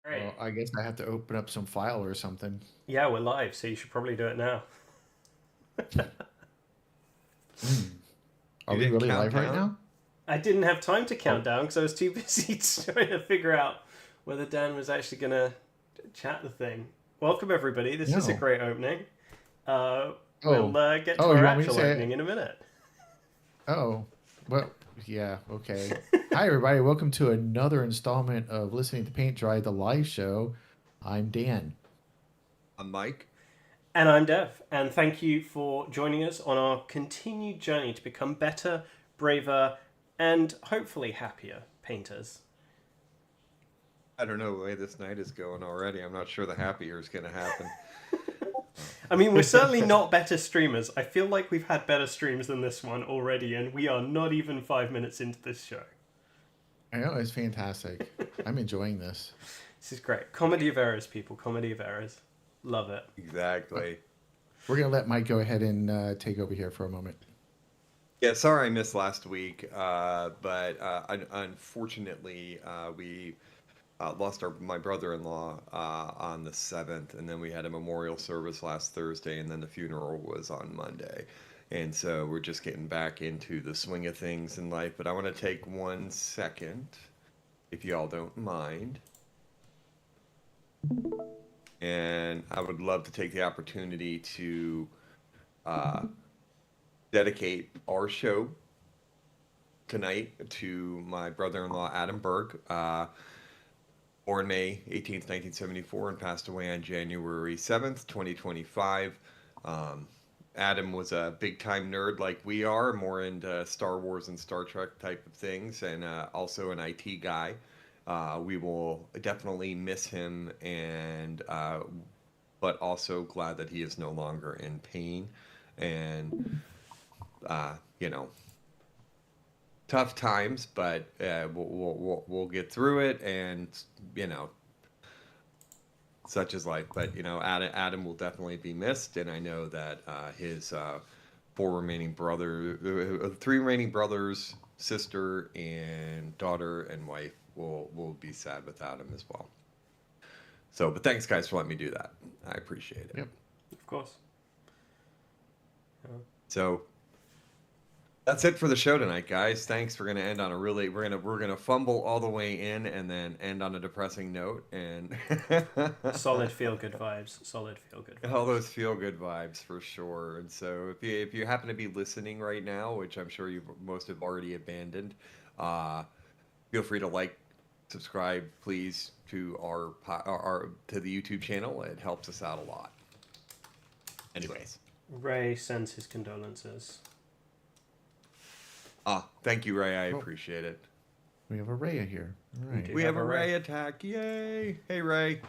Great. Well, I guess I have to open up some file or something. Yeah, we're live, so you should probably do it now. Mm. Are You we didn't really count live right down? now? I didn't have time to count Oh, down because I was too busy trying to figure out whether Dan was actually going to chat the thing. Welcome, everybody. This is a no. great opening. Uh, we'll Oh, get to oh, our you want me to actual say it? opening in a minute. Oh, well, yeah, okay. Hi, everybody. Welcome to another installment of Listening to Paint Dry, the live show. I'm Dan. I'm Mike. And I'm Dev, and thank you for joining us on our continued journey to become better, braver, and hopefully happier painters. I don't know the way this night is going already. I'm not sure the happier is going to happen. I mean, we're certainly not better streamers. I feel like we've had better streams than this one already, and we are not even 5 minutes into this show. I know, it's fantastic. I'm enjoying this. This is great. Comedy of errors, people. Comedy of errors. Love it. Exactly. We're going to let Mike go ahead and take over here for a moment. Yeah, sorry I missed last week, but unfortunately we lost my brother-in-law on the 7th, and then we had a memorial service last Thursday, and then the funeral was on Monday. And so we're just getting back into the swing of things in life. But I want to take 1 second, if you all don't mind. And I would love to take the opportunity to dedicate our show tonight to my brother-in-law, Adam Berg, born May 18th, 1974, and passed away on January 7th, 2025. Adam was a big-time nerd like we are, more into Star Wars and Star Trek type of things, and also an IT guy. We will definitely miss him, and but also glad that he is no longer in pain. And you know, tough times, but we'll get through it, and you know, such is life. But you know, Adam will definitely be missed, and I know that his three remaining brothers, sister, and daughter and wife will be sad without him as well. So, but thanks guys for letting me do that. I appreciate it. Yep. Of course. So that's it for the show tonight, guys. Thanks. We're gonna end on a really we're gonna fumble all the way in and then end on a depressing note, and Solid feel good vibes. Solid feel good vibes. all those feel good vibes for sure. And so if you happen to be listening right now, which I'm sure you most have already abandoned, feel free to like, subscribe, please, to our to the YouTube channel. It helps us out a lot. Anyways. Ray sends his condolences. Thank you, Ray. I appreciate it. We have a Rhea here. All right. We have a Ray attack. Yay. Hey, Ray.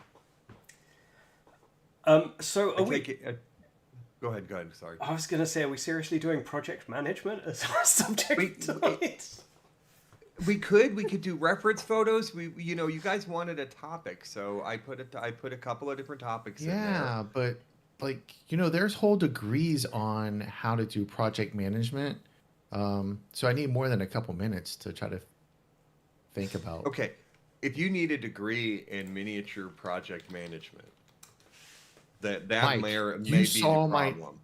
So are we... Go ahead. Sorry. I was going to say, are we seriously doing project management as our subject tonight? We could do reference photos. You guys wanted a topic, so I put a couple of different topics in there. Yeah, but like, there's whole degrees on how to do project management. So I need more than a couple minutes to try to think about. Okay, if you need a degree in miniature project management, that Mike, may be you the saw problem.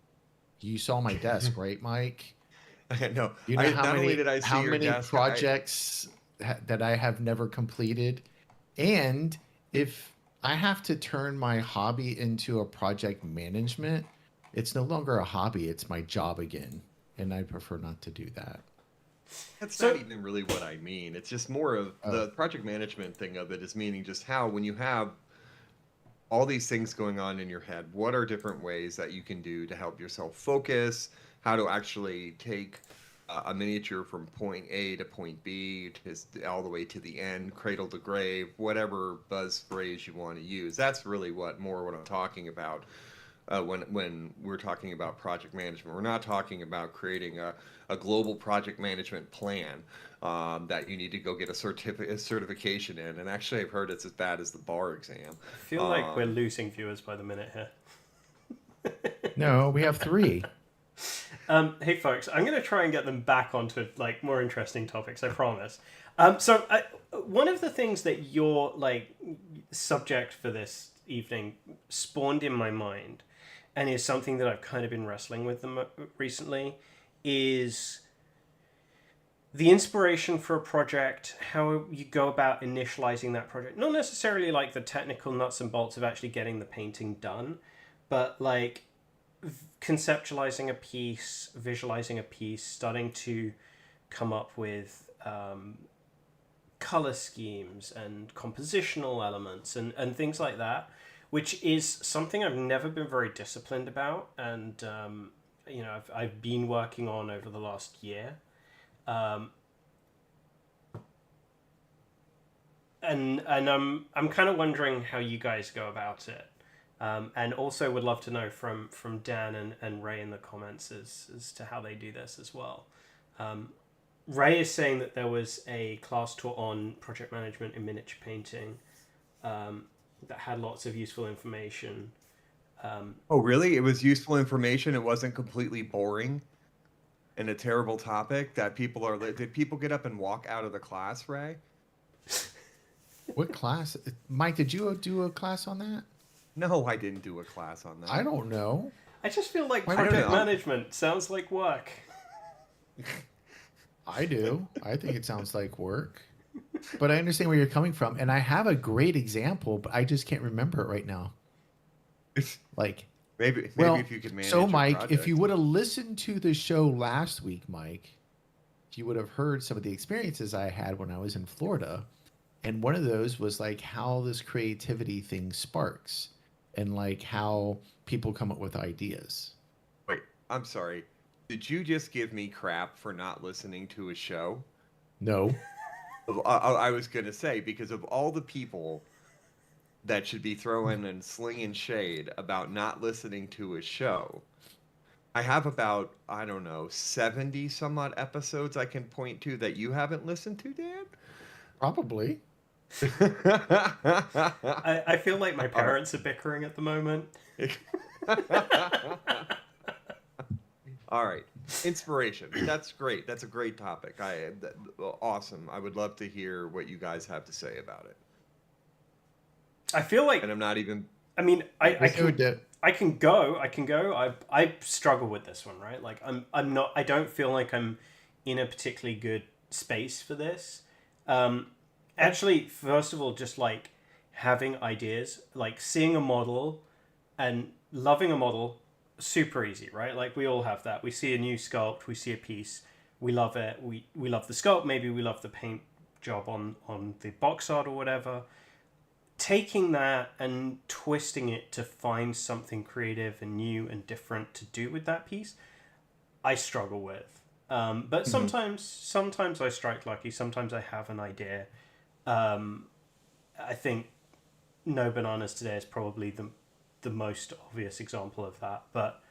You saw my desk, right, Mike? No, You know not only did I see your desk, projects that I have never completed, and if I have to turn my hobby into a project management, it's no longer a hobby; it's my job again, and I prefer not to do that. That's not even really what I mean. It's just more of the project management thing of it is meaning just how when you have all these things going on in your head, what are different ways that you can do to help yourself focus, how to actually take a miniature from point A to point B all the way to the end, cradle to grave, whatever buzz phrase you want to use. That's really what I'm talking about when we're talking about project management. We're not talking about creating a global project management plan that you need to go get a certification in. And actually, I've heard it's as bad as the bar exam. I feel like we're losing viewers by the minute here. No, we have 3. Hey folks, I'm going to try and get them back onto like more interesting topics. I promise. One of the things that your like subject for this evening spawned in my mind, and is something that I've kind of been wrestling with them recently, is the inspiration for a project, how you go about initializing that project. Not necessarily like the technical nuts and bolts of actually getting the painting done, but like conceptualizing a piece, visualizing a piece, starting to come up with color schemes and compositional elements and things like that, which is something I've never been very disciplined about, and I've been working on over the last year. And I'm kind of wondering how you guys go about it. And also would love to know from Dan and Ray in the comments as to how they do this as well. Ray is saying that there was a class taught on project management in miniature painting that had lots of useful information. Oh, really? It was useful information. It wasn't completely boring and a terrible topic that people are. Did people get up and walk out of the class, Ray? What class? Mike, did you do a class on that? No, I didn't do a class on that. I don't know. I just feel like I don't project know. management sounds like work. I do. I think it sounds like work. But I understand where you're coming from. And I have a great example, but I just can't remember it right now. Like, Maybe well, if you could manage. so your Mike, if project. you would have listened to the show last week, Mike, you would have heard some of the experiences I had when I was in Florida. And one of those was like how this creativity thing sparks and like how people come up with ideas. Wait, I'm sorry. Did you just give me crap for not listening to a show? No. I was going to say, because of all the people that should be throwing and slinging shade about not listening to a show, I have about, I don't know, 70 some odd episodes I can point to that you haven't listened to, Dan? Probably. I feel like my parents are bickering at the moment. All right. Inspiration. That's great. That's a great topic. Awesome. I would love to hear what you guys have to say about it. I feel like, And I'm not even. I mean, I can go. I struggle with this one, right? Like I'm not. I don't feel like I'm in a particularly good space for this. Actually, first of all, just like having ideas, like seeing a model and loving a model, super easy, right? Like we all have that. We see a new sculpt, we see a piece, we love it. We love the sculpt. Maybe we love the paint job on the box art or whatever. Taking that and twisting it to find something creative and new and different to do with that piece, I struggle with. But sometimes I strike lucky. Sometimes I have an idea. I think No Bananas Today is probably the most obvious example of that. But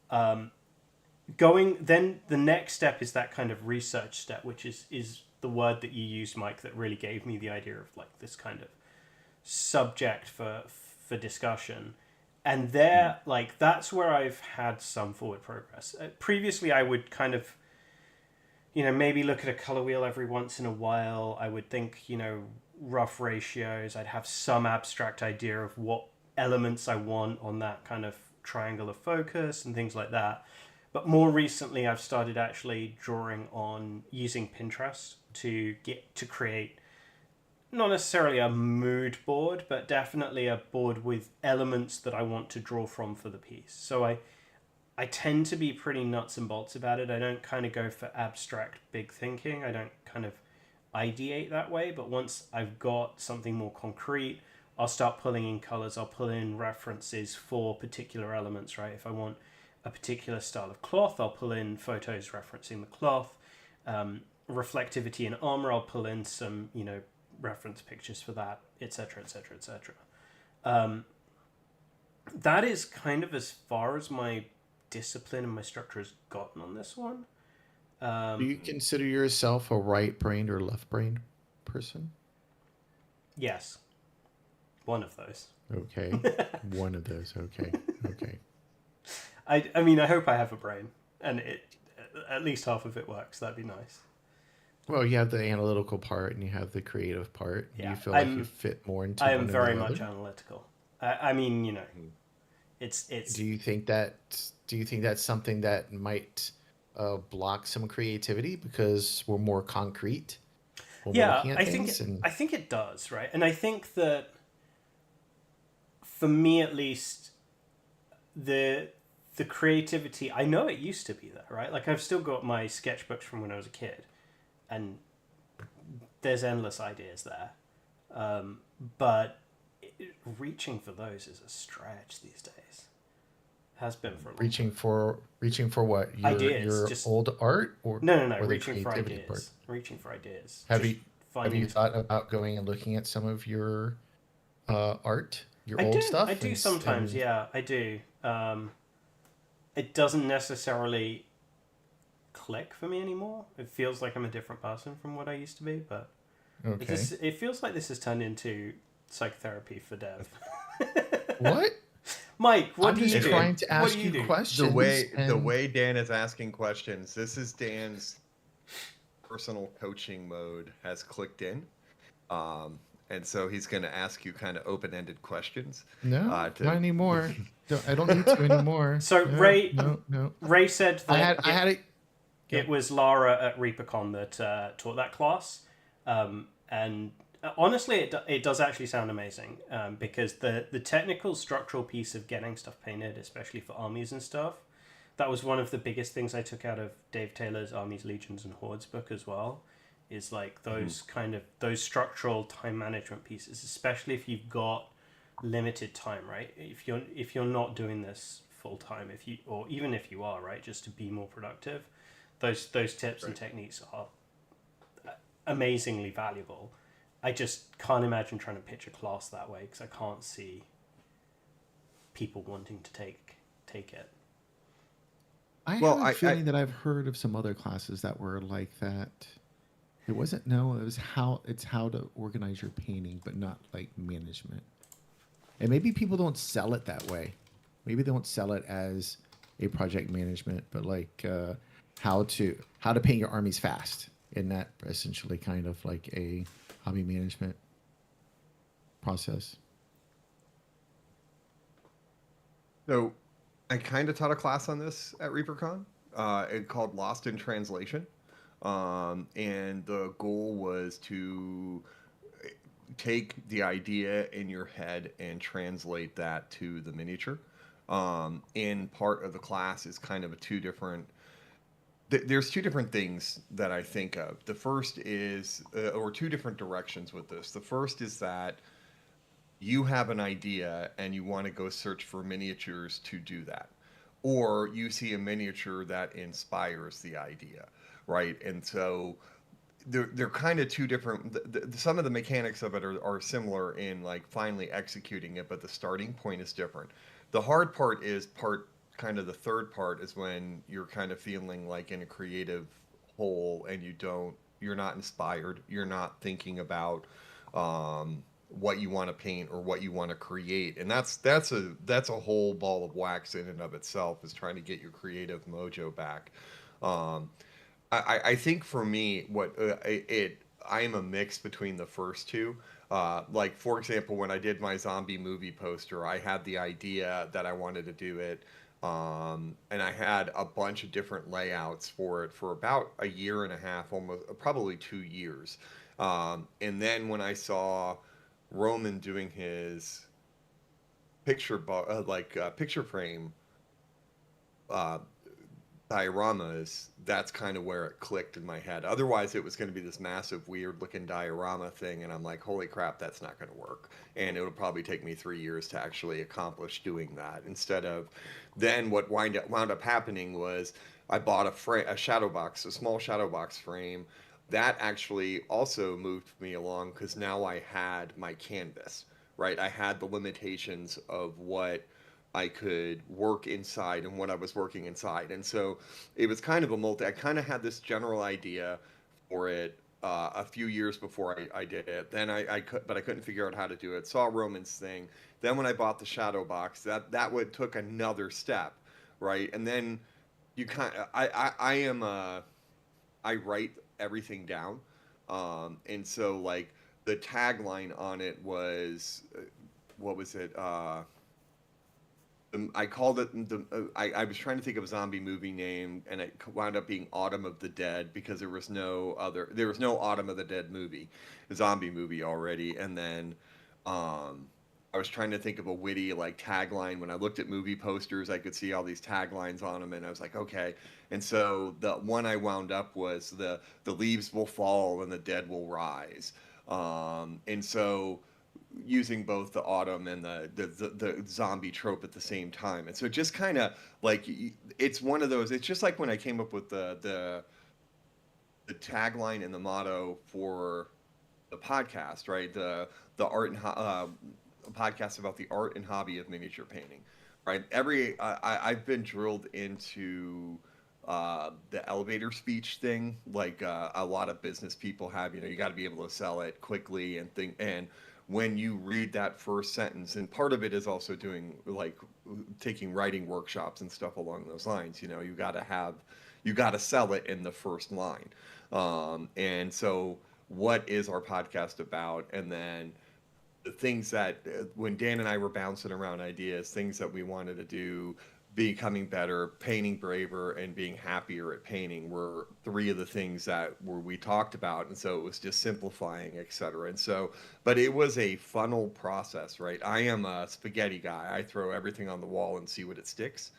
then the next step is that kind of research step, which is the word that you used, Mike, that really gave me the idea of like this kind of subject for discussion. And there, like, that's where I've had some forward progress. Previously, I would kind of, maybe look at a color wheel every once in a while. I would think, rough ratios. I'd have some abstract idea of what elements I want on that kind of triangle of focus and things like that. But more recently, I've started actually drawing on using Pinterest to create not necessarily a mood board, but definitely a board with elements that I want to draw from for the piece. So I tend to be pretty nuts and bolts about it. I don't kind of go for abstract big thinking. I don't kind of ideate that way. But once I've got something more concrete, I'll start pulling in colors. I'll pull in references for particular elements, right? If I want a particular style of cloth, I'll pull in photos referencing the cloth. Reflectivity in armor, I'll pull in some, reference pictures for that, etc., etc., etc. That is kind of as far as my discipline and my structure has gotten on this one. Do you consider yourself a right-brained or left-brained person? Yes. One of those. Okay. One of those. Okay. I mean, I hope I have a brain. and at least half of it works. That'd be nice. Well, you have the analytical part and you have the creative part. Do Yeah, you feel like you fit more into I one am or very the much other? analytical. I mean, you know, it's. Do you think that's something that might block some creativity because we're more concrete when we're Yeah, looking at things? I think it does, right? And I think that for me at least, the creativity, I know it used to be there, right? Like I've still got my sketchbooks from when I was a kid, and there's endless ideas there. But reaching for those is a stretch these days. Has been for a long reaching time. for what? Ideas, Your just old art no. or the Reaching for creativity part? ideas. Reaching for ideas. Have Just you have finding. you thought about going and looking at some of your art, your I old do. I stuff, do sometimes. and Yeah, I do. It doesn't necessarily click for me anymore. It feels like I'm a different person from what I used to be, but okay. it feels like this has turned into psychotherapy for dev. What? Mike, what I'm do you just do? trying to What ask do you you do? questions. The And way Dan is asking questions, this is Dan's personal coaching mode has clicked in. And so he's going to ask you kind of open-ended questions. no, To not anymore. I don't need to anymore. So No, no. Ray said that I had it. it was Lara at ReaperCon that taught that class, and honestly, it does actually sound amazing because the technical structural piece of getting stuff painted, especially for armies and stuff, that was one of the biggest things I took out of Dave Taylor's Armies, Legions, and Hordes book as well. Is like those those structural time management pieces, especially if you've got limited time, right? If you're not doing this full time, or even if you are, right, just to be more productive, those tips and techniques are amazingly valuable. I just can't imagine trying to pitch a class that way because I can't see people wanting to take it. I have a feeling that I've heard of some other classes that were like that. It wasn't it was how to organize your painting, but not like management. And maybe people don't sell it that way. Maybe they don't sell it as a project management, but like how to paint your armies fast. And that essentially kind of like a hobby management process. So I kind of taught a class on this at ReaperCon. It called Lost in Translation. And the goal was to take the idea in your head and translate that to the miniature. And part of the class is kind of there's two different things that I think of. The first is, or two different directions with this. The first is that you have an idea and you want to go search for miniatures to do that. Or you see a miniature that inspires the idea, right? And so they're kind of two different. Some of the mechanics of it are similar in like finally executing it, but the starting point is different. The hard part is kind of the third part is when you're kind of feeling like in a creative hole and you're not inspired, you're not thinking about what you want to paint or what you want to create, and that's a whole ball of wax in and of itself, is trying to get your creative mojo back. I think for me, I am a mix between the first two. Like for example, when I did my zombie movie poster, I had the idea that I wanted to do it, and I had a bunch of different layouts for it for about a year and a half, almost probably 2 years. And then when I saw Roman doing his picture frame dioramas, that's kind of where it clicked in my head. Otherwise, it was going to be this massive, weird-looking diorama thing, and I'm like, holy crap, that's not going to work. And it would probably take me 3 years to actually accomplish doing that. Instead of, then what wound up happening was I bought a shadow box, a small shadow box frame. That actually also moved me along because now I had my canvas, right? I had the limitations of what I could work inside and what I was working inside. And so it was kind of I kind of had this general idea for it a few years before I did it. Then I couldn't figure out how to do it. Saw Roman's thing. Then when I bought the shadow box, that took another step, right? And then you kind of, I am I write everything down, and so like the tagline on it was what was it? I called it I was trying to think of a zombie movie name, and it wound up being Autumn of the Dead because there was no Autumn of the Dead movie, zombie movie already, and then I was trying to think of a witty like tagline. When I looked at movie posters, I could see all these taglines on them, and I was like, okay. And so the one I wound up was the leaves will fall and the dead will rise, and so using both the autumn and the zombie trope at the same time. And so just kind of like it's one of those. It's just like when I came up with the tagline and the motto for the podcast, right? The art and podcast about the art and hobby of miniature painting, right? I've been drilled into the elevator speech thing, like a lot of business people have. You know, you got to be able to sell it quickly and think. And when you read that first sentence, and part of it is also doing like taking writing workshops and stuff along those lines. You know, you got to sell it in the first line. And so, what is our podcast about? And then the things that when Dan and I were bouncing around ideas, things that we wanted to do, becoming better, painting braver, and being happier at painting were three of the things that we talked about. And so it was just simplifying, et cetera. And so, but it was a funnel process, right? I am a spaghetti guy. I throw everything on the wall and see what it sticks.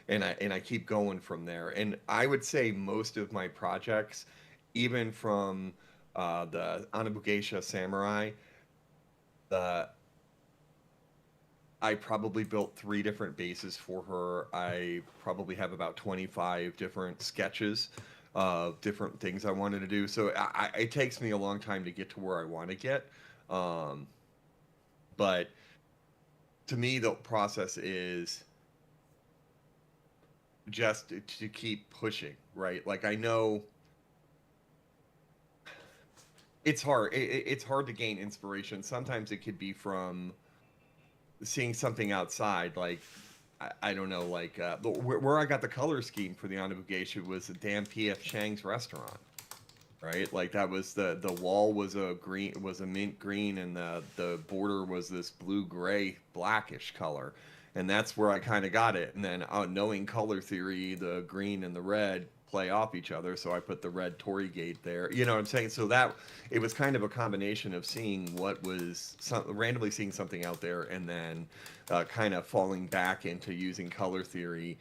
And I keep going from there. And I would say most of my projects, even from the Anabugeisha Samurai, the I probably built 3 different bases for her. I probably have about 25 different sketches of different things I wanted to do. So it takes me a long time to get to where I want to get. Um, but to me, the process is just to keep pushing, right? Like I know it's hard. It's hard to gain inspiration. Sometimes it could be from seeing something outside, like I don't know, like where I got the color scheme for the Anabugeisha was the damn P.F. Chang's restaurant, right? Like that was the wall was a mint green, and the border was this blue gray blackish color, and that's where I kind of got it. And then knowing color theory, the green and the red play off each other, so I put the red Tory gate there. You know what I'm saying? So that it was kind of a combination of seeing what was randomly seeing something out there, and then kind of falling back into using color theory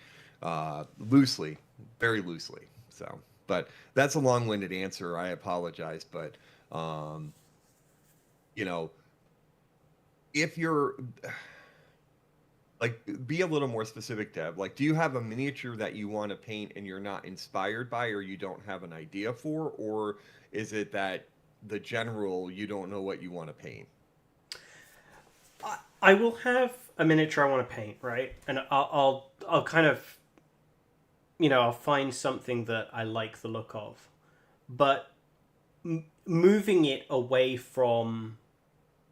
loosely, very loosely. So, but that's a long-winded answer. I apologize, but you know, if you're like, be a little more specific, Deb. Like, do you have a miniature that you want to paint and you're not inspired by, or you don't have an idea for, or is it that the general you don't know what you want to paint? I will have a miniature I want to paint, right? And I'll kind of, I'll find something that I like the look of, but moving it away from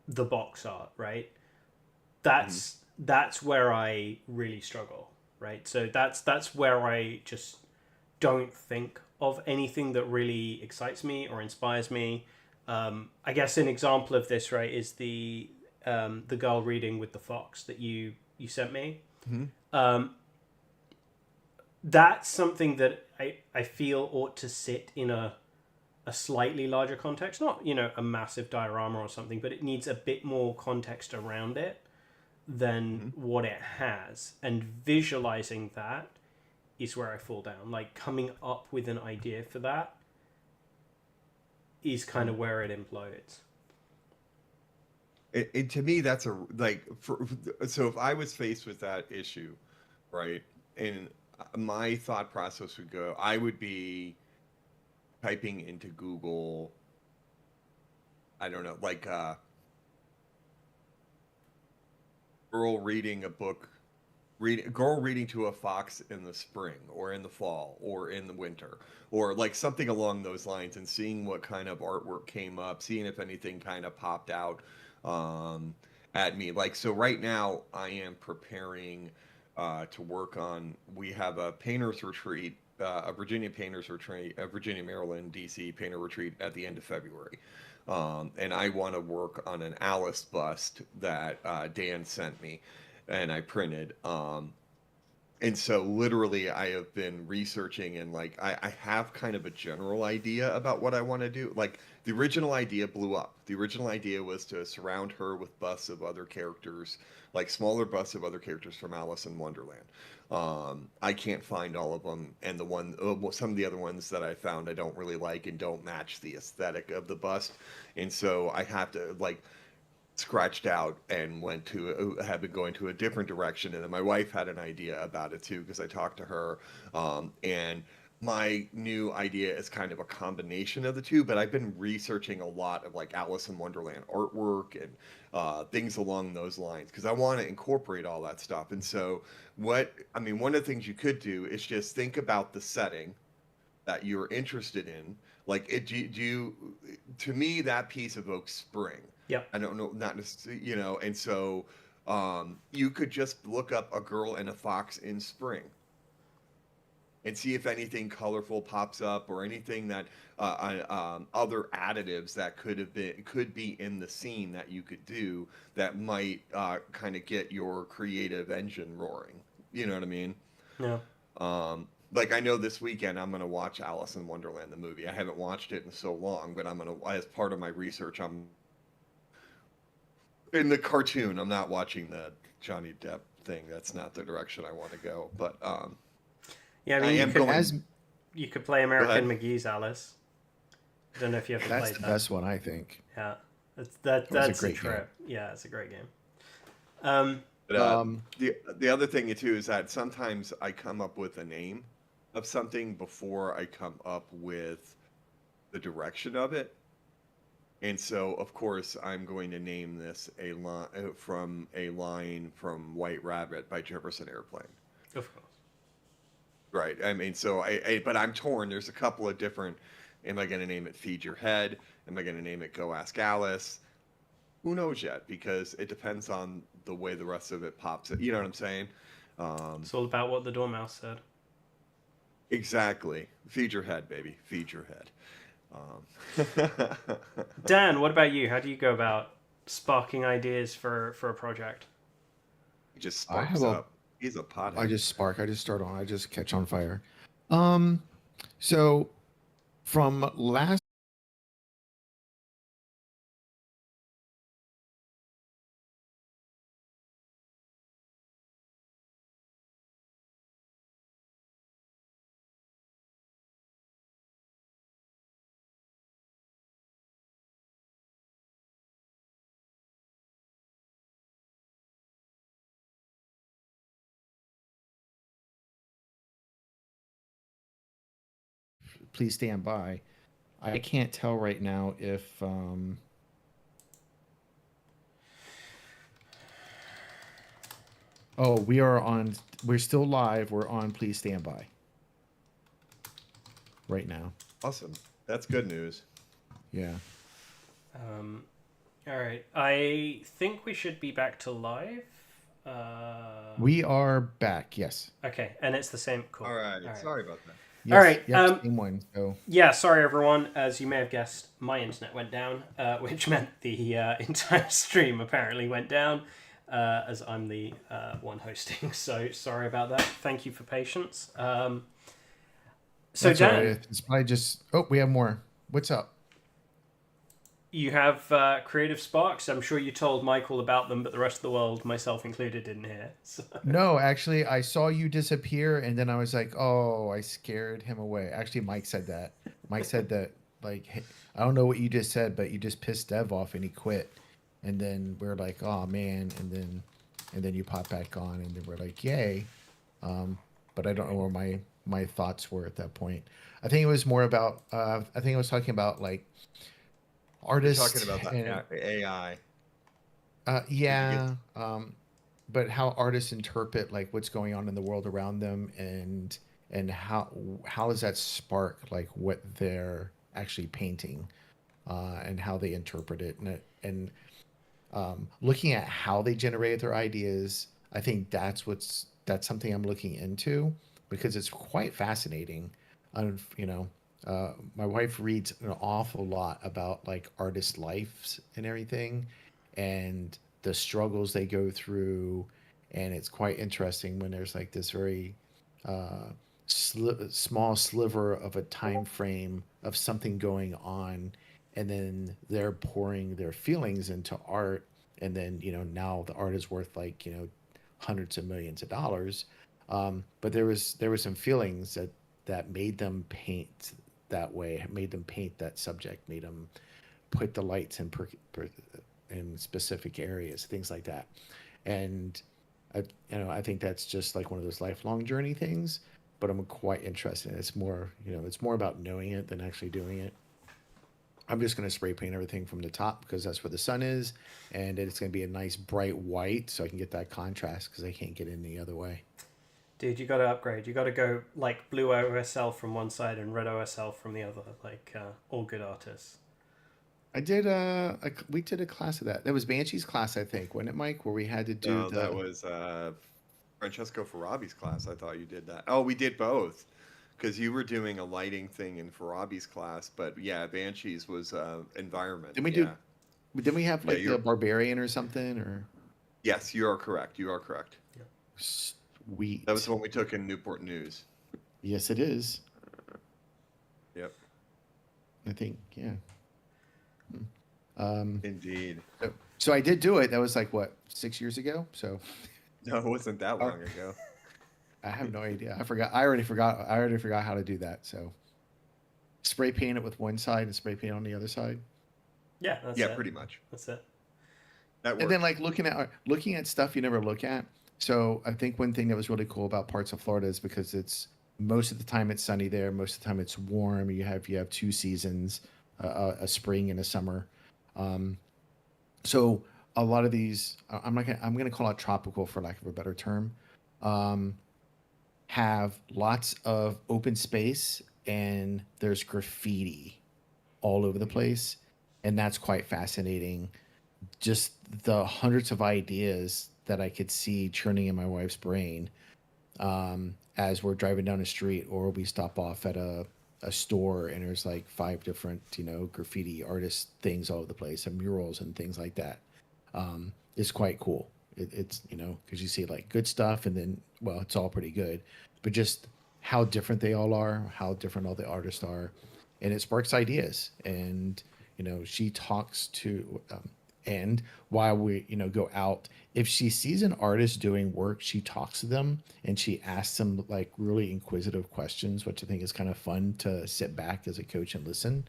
the box art, right? That's where I really struggle, right? So that's where I just don't think of anything that really excites me or inspires me. I guess an example of this, right, is the girl reading with the fox that you sent me. That's something that I feel ought to sit in a slightly larger context, not a massive diorama or something, but it needs a bit more context around it than what it has. And visualizing that is where I fall down. Like coming up with an idea for that is kind of where it implodes. To me, that's so if I was faced with that issue, right, and my thought process would go, I would be typing into Google, I don't know, like girl reading a book, girl reading to a fox in the spring or in the fall or in the winter, or like something along those lines, and seeing what kind of artwork came up, seeing if anything kind of popped out at me. Like, so right now I am preparing to work on. We have a painters retreat, a Virginia painters retreat, a Virginia, Maryland, DC painter retreat at the end of February. And I want to work on an Alice bust that Dan sent me and I printed. And so literally I have been researching and like I have kind of a general idea about what I want to do. Like the original idea blew up. The original idea was to surround her with busts of other characters, like smaller busts of other characters from Alice in Wonderland. I can't find all of them, and some of the other ones that I found I don't really like and don't match the aesthetic of the bust, and so I have to like scratched out and have been going to a different direction. And then my wife had an idea about it too because I talked to her, and my new idea is kind of a combination of the two. But I've been researching a lot of like Alice in Wonderland artwork and things along those lines because I want to incorporate all that stuff. And so one of the things you could do is just think about the setting that you're interested in. Like to me, that piece evokes spring. Yeah. I don't know, not necessarily, and so you could just look up a girl and a fox in spring and see if anything colorful pops up or anything that other additives that could be in the scene that you could do that might kind of get your creative engine roaring. You know what I mean? Yeah. Like I know this weekend I'm gonna watch Alice in Wonderland the movie. I haven't watched it in so long, but as part of my research, I'm in the cartoon. I'm not watching the Johnny Depp thing. That's not the direction I want to go. But yeah, I mean, you could play American McGee's Alice. I don't know if you ever played that. That's the best one, I think. Yeah, that's a trip. Game. Yeah, it's a great game. The other thing too is that sometimes I come up with a name of something before I come up with the direction of it. And so, of course, I'm going to name this a line from White Rabbit by Jefferson Airplane. Of course. Right. I mean, so but I'm torn. There's a couple of different. Am I going to name it Feed Your Head? Am I going to name it Go Ask Alice? Who knows yet? Because it depends on the way the rest of it pops. You know what I'm saying? It's all about what the dormouse said. Exactly. Feed your head, baby. Feed your head. Dan, what about you? How do you go about sparking ideas for a project? He just sparks up. He's a pothead. I just spark. I just start on. I just catch on fire. So from last. Please stand by. I can't tell right now if oh, we're still live. We're on Please Stand By right now. Awesome. That's good news. Yeah. All right. I think we should be back to live. We are back. Yes. Okay, and it's the same. Cool. All right. Sorry about that. Yes, all right. Same one. So. Yeah, sorry everyone. As you may have guessed, my internet went down, which meant the entire stream apparently went down, as I'm the one hosting. So sorry about that. Thank you for patience. So that's Dan, right. It's probably just. Oh, we have more. What's up? You have creative sparks. I'm sure you told Michael about them, but the rest of the world, myself included, didn't hear. So. No, actually, I saw you disappear, and then I was like, "Oh, I scared him away." Actually, Mike said that. Mike said that, like, hey, I don't know what you just said, but you just pissed Dev off, and he quit. And then we're like, "Oh man!" And then you pop back on, and then we're like, "Yay!" But I don't know where my thoughts were at that point. I think it was more about. I think I was talking about like. Artists talking about the AI. Yeah. But how artists interpret like what's going on in the world around them and how does that spark like what they're actually painting and how they interpret it and looking at how they generated their ideas. I think that's that's something I'm looking into because it's quite fascinating. You know, my wife reads an awful lot about like artist lives and everything, and the struggles they go through, and it's quite interesting when there's like this very uh, small sliver of a time frame of something going on, and then they're pouring their feelings into art, and then now the art is worth like hundreds of millions of dollars. But there was some feelings that made them paint that way, made them paint that subject, made them put the lights in specific areas, things like that. And I think that's just like one of those lifelong journey things. But I'm quite interested. It's more, it's more about knowing it than actually doing it. I'm just going to spray paint everything from the top because that's where the sun is, and it's going to be a nice bright white so I can get that contrast because I can't get in the other way. Dude, you got to upgrade. You got to go like blue OSL from one side and red OSL from the other, like all good artists. I did we did a class of that. That was Banshee's class, I think, wasn't it, Mike? Where we had to do No, that was Francesco Farabi's class. I thought you did that. Oh, we did both. Because you were doing a lighting thing in Farabi's class, but yeah, Banshees was environment. Did we yeah. Didn't we have like Yeah, the barbarian or something or? Yes, you are correct. You are correct. Yeah. Sweet. That was the one we took in Newport News. Yes, it is. Yep. I think, yeah. Indeed. So I did do it. That was like what, 6 years ago? So No, it wasn't that long ago. I have no idea. I forgot. I already forgot how to do that. So spray paint it with one side and spray paint on the other side. Yeah, that's Yeah, it. pretty much. That's it. That works. And then like looking at stuff you never look at. So I think one thing that was really cool about parts of Florida is because it's most of the time it's sunny there. Most of the time it's warm. You have two seasons, a spring and a summer. So a lot of these, I'm gonna call it tropical for lack of a better term. Have lots of open space and there's graffiti all over the place, and that's quite fascinating. Just the hundreds of ideas that I could see churning in my wife's brain as we're driving down the street or we stop off at a store and there's like 5 different graffiti artist things all over the place and murals and things like that. It's quite cool. It's because you see like good stuff and then well it's all pretty good, but just how different they all are, how different all the artists are, and it sparks ideas. And she talks to and while we go out, if she sees an artist doing work, she talks to them and she asks them like really inquisitive questions, which I think is kind of fun to sit back as a coach and listen,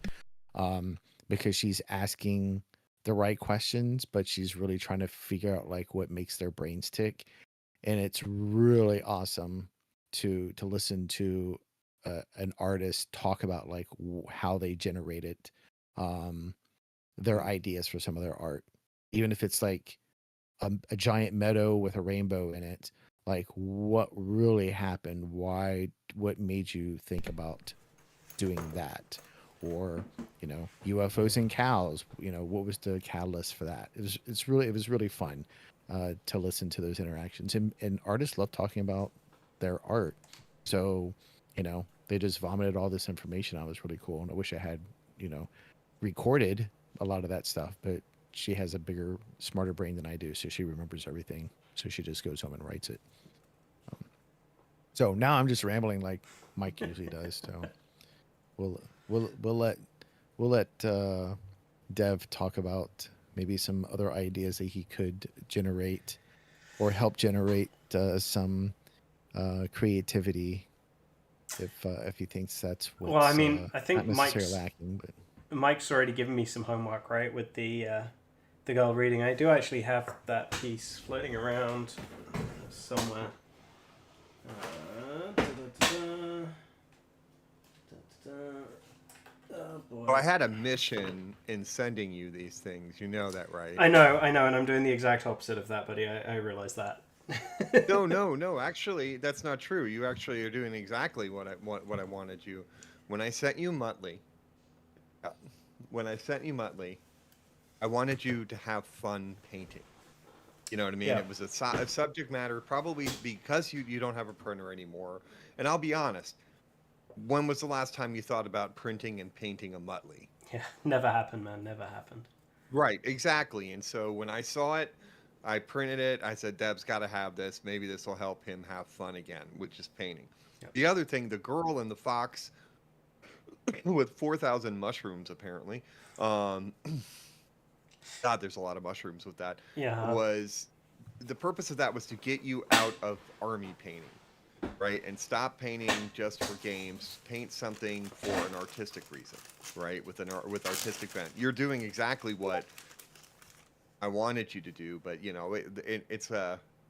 because she's asking the right questions, but she's really trying to figure out like what makes their brains tick. And it's really awesome to listen to an artist talk about like how they generated their ideas for some of their art, even if it's like a giant meadow with a rainbow in it. Like what really happened? What made you think about doing that? Or UFOs and cows, what was the catalyst for that? It was really fun to listen to those interactions, and artists love talking about their art. So they just vomited all this information out. It was really cool, and I wish I had recorded a lot of that stuff, but she has a bigger, smarter brain than I do, so she remembers everything, so she just goes home and writes it. So now I'm just rambling like Mike usually does. So we'll let Dev talk about maybe some other ideas that he could generate or help generate some creativity if he thinks that's what's Well, I mean, I think not necessarily lacking. But Mike's already given me some homework, right, with the girl reading. I do actually have that piece floating around somewhere. Oh, boy. So I had a mission in sending you these things. You know that, right? I know, and I'm doing the exact opposite of that, buddy. I realize that. No. Actually, that's not true. You actually are doing exactly what I wanted you. When I sent you Muttley, I wanted you to have fun painting. You know what I mean? Yeah. It was a subject matter, probably because you don't have a printer anymore. And I'll be honest, when was the last time you thought about printing and painting a Muttley? Yeah. Never happened, man. Never happened. Right, exactly. And so when I saw it, I printed it. I said, Deb's got to have this. Maybe this will help him have fun again, which is painting. Yep. The other thing, the girl and the fox with 4,000 mushrooms, apparently. Um, God, there's a lot of mushrooms with that. Yeah. Was the purpose of that was to get you out of army painting, right? And stop painting just for games. Paint something for an artistic reason, right? With artistic bent. You're doing exactly what I wanted you to do, but you know, it's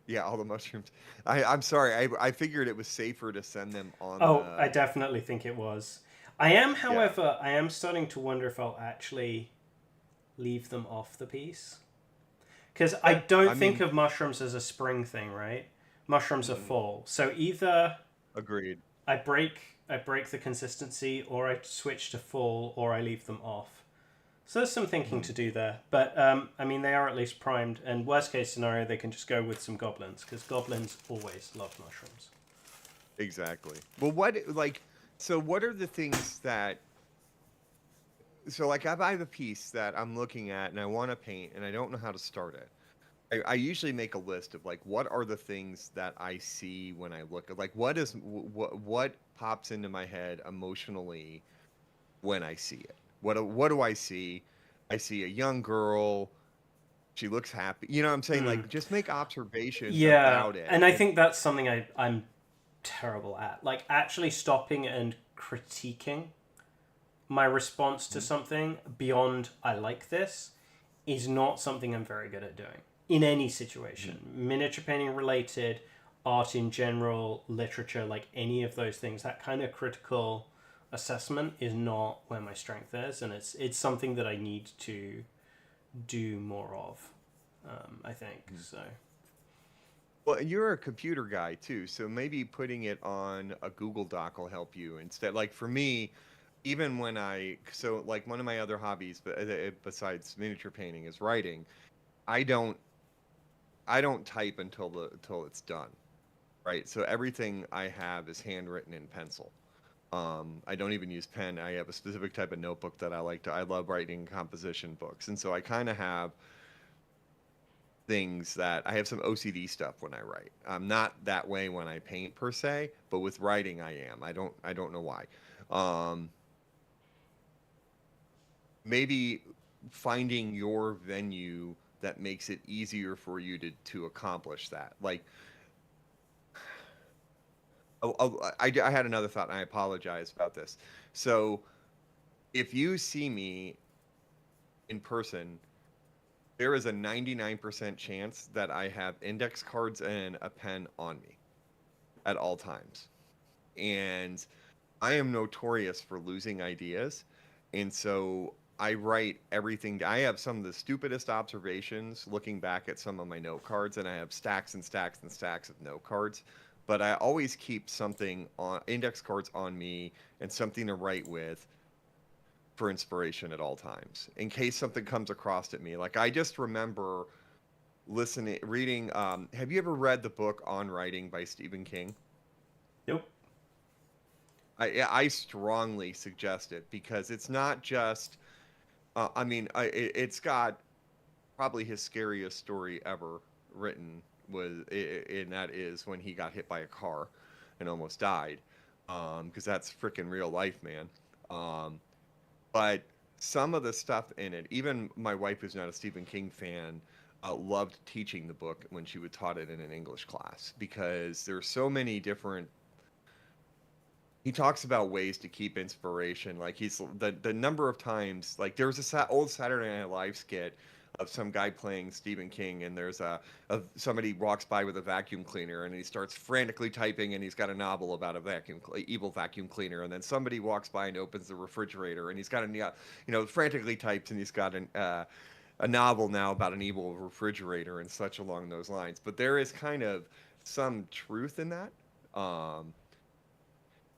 yeah, all the mushrooms. I'm sorry. I figured it was safer to send them on Oh, the I definitely think it was. I am, yeah. however, I am starting to wonder if I'll actually leave them off the piece. Because I don't think of mushrooms as a spring thing, right? Mushrooms are fall. So either Agreed. I break the consistency, or I switch to fall, or I leave them off. So there's some thinking to do there. But I mean, they are at least primed, and worst case scenario, they can just go with some goblins, because goblins always love mushrooms. Exactly. Well, what are the things that so like I have a piece that I'm looking at and I want to paint and I don't know how to start it. I usually make a list of like what are the things that I see when I look at like what pops into my head emotionally when I see it. What do I see? I see a young girl. She looks happy. You know what I'm saying? Like just make observations Yeah, about it. and I think that's something I'm terrible at. Like actually stopping and critiquing my response to something beyond I like this is not something I'm very good at doing in any situation. Miniature painting related, art in general, literature, like any of those things, that kind of critical assessment is not where my strength is, and it's something that I need to do more of. I think so. Well, and you're a computer guy too, so maybe putting it on a Google Doc will help you instead. Like for me, even when so like one of my other hobbies, but besides miniature painting, is writing. I don't I don't type until it's done, right? So everything I have is handwritten in pencil. I don't even use pen. I have a specific type of notebook that I like to. I love writing composition books, and so I kind of have things that I have some OCD stuff when I write. I'm not that way when I paint per se, but with writing I am. I don't know why. Um, Maybe finding your venue that makes it easier for you to accomplish that. Like, I had another thought, and I apologize about this. So, if you see me in person, there is a 99% chance that I have index cards and a pen on me at all times. And I am notorious for losing ideas. And so I write everything. I have some of the stupidest observations looking back at some of my note cards, and I have stacks and stacks and stacks of note cards. But I always keep something on index cards on me and something to write with for inspiration at all times in case something comes across at me. Like I just remember reading. Have you ever read the book On Writing by Stephen King? Nope. I strongly suggest it because it's not just. It's got probably his scariest story ever written and that is when he got hit by a car and almost died. Because that's freaking real life, man. Um, but some of the stuff in it, even my wife, who's not a Stephen King fan, loved teaching the book when she would taught it in an English class because there's so many different. He talks about ways to keep inspiration. Like he's the number of times, like there was a old Saturday Night Live skit of some guy playing Stephen King, and there's somebody walks by with a vacuum cleaner, and he starts frantically typing, and he's got a novel about a evil vacuum cleaner, and then somebody walks by and opens the refrigerator, and he's got frantically types, and he's got a novel now about an evil refrigerator and such along those lines. But there is kind of some truth in that.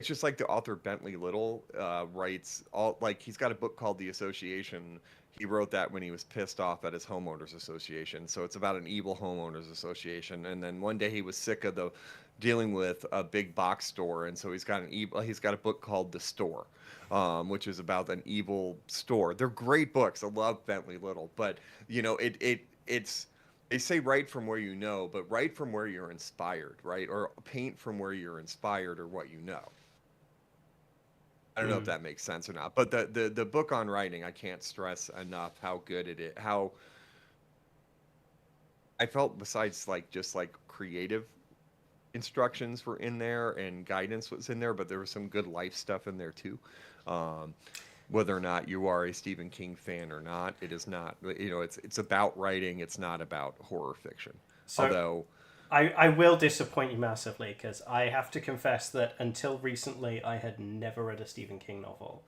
It's just like the author Bentley Little writes all like he's got a book called The Association. He wrote that when he was pissed off at his homeowners association. So it's about an evil homeowners association. And then one day he was sick of the dealing with a big box store, and so he's got a book called The Store, which is about an evil store. They're great books. I love Bentley Little, but it's they say write from where you know, but write from where you're inspired, right? Or paint from where you're inspired or what you know. I don't know if that makes sense or not, but the book on writing, I can't stress enough how good it is. How I felt besides like just like creative instructions were in there and guidance was in there, but there was some good life stuff in there too. Um, Whether or not you are a Stephen King fan or not, it is not. It's about writing. It's not about horror fiction. So Although I will disappoint you massively, because I have to confess that until recently I had never read a Stephen King novel.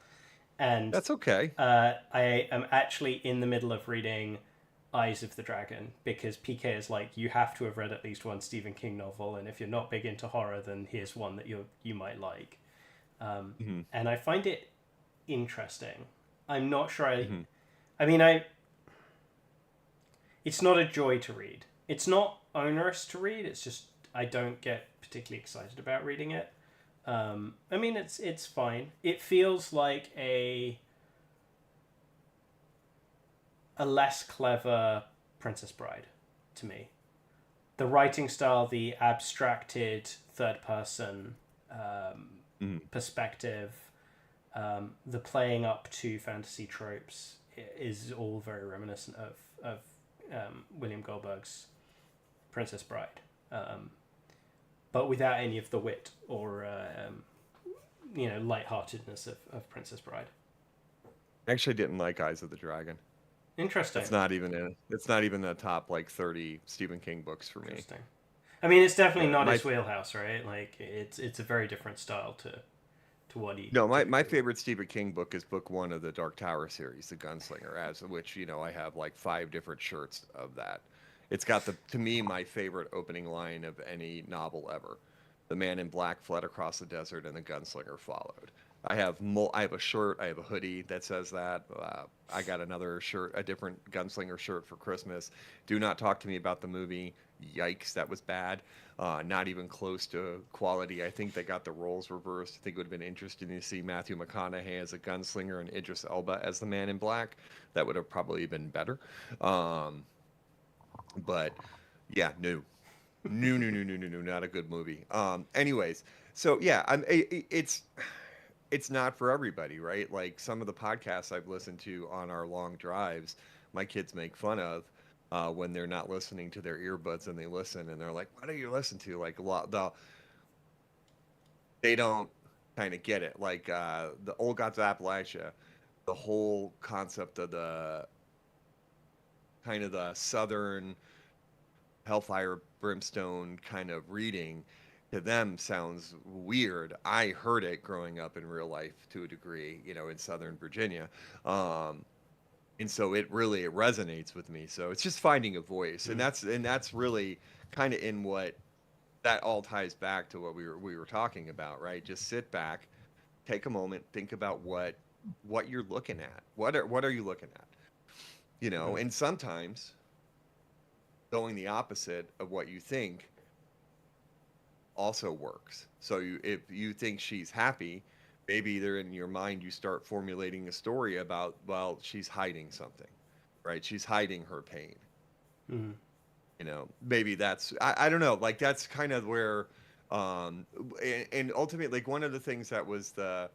And that's okay. I am actually in the middle of reading Eyes of the Dragon, because PK is like, you have to have read at least one Stephen King novel, and if you're not big into horror, then here's one that you might like. And I find it interesting. I'm not sure I mean, it's not a joy to read. It's not onerous to read. It's just I don't get particularly excited about reading it. I mean, it's fine. It feels like a less clever Princess Bride to me. The writing style, the abstracted third person perspective, the playing up to fantasy tropes is all very reminiscent of William Goldberg's Princess Bride, but without any of the wit or lightheartedness of Princess Bride. I actually didn't like Eyes of the Dragon. Interesting. It's not even the top like 30 Stephen King books for me. Interesting. I mean, it's definitely not his wheelhouse, right? Like it's a very different style to what he. No, my favorite Stephen King book is book 1 of the Dark Tower series, The Gunslinger, as which I have like 5 different shirts of that. It's got to me my favorite opening line of any novel ever. The man in black fled across the desert, and the gunslinger followed. I have a shirt, I have a hoodie that says that. I got another shirt, a different gunslinger shirt for Christmas. Do not talk to me about the movie. Yikes, that was bad. Not even close to quality. I think they got the roles reversed. I think it would have been interesting to see Matthew McConaughey as a gunslinger and Idris Elba as the man in black. That would have probably been better. But yeah, no, not a good movie. Anyways, so yeah, it's not for everybody, right? Like some of the podcasts I've listened to on our long drives, my kids make fun of when they're not listening to their earbuds and they listen and they're like, "What do you listen to?" Like they don't kind of get it. Like the Old Gods of Appalachia, the whole concept of the kind of the Southern hellfire brimstone kind of reading to them sounds weird. I heard it growing up in real life to a degree, in Southern Virginia. And so it resonates with me. So it's just finding a voice. And that's really kind of in what that all ties back to what we were talking about, right? Just sit back, take a moment, think about what you're looking at. What are you looking at? And sometimes going the opposite of what you think also works. So if you think she's happy, maybe there in your mind you start formulating a story about, well, she's hiding something, right? She's hiding her pain. Maybe that's I don't know. Like that's kind of where, and ultimately, like one of the things that was the.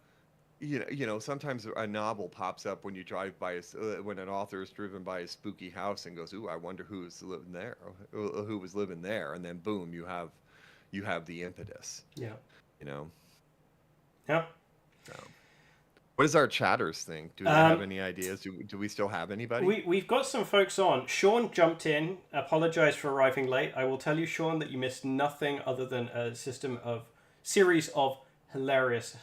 Sometimes a novel pops up when you drive by, when an author is driven by a spooky house and goes, "Ooh, I wonder who's living there, who was living there," and then boom, you have the impetus. Yeah. Yeah. So, what does our chatters think? Do they have any ideas? Do we still have anybody? We've got some folks on. Sean jumped in. Apologize for arriving late. I will tell you, Sean, that you missed nothing other than a series of hilarious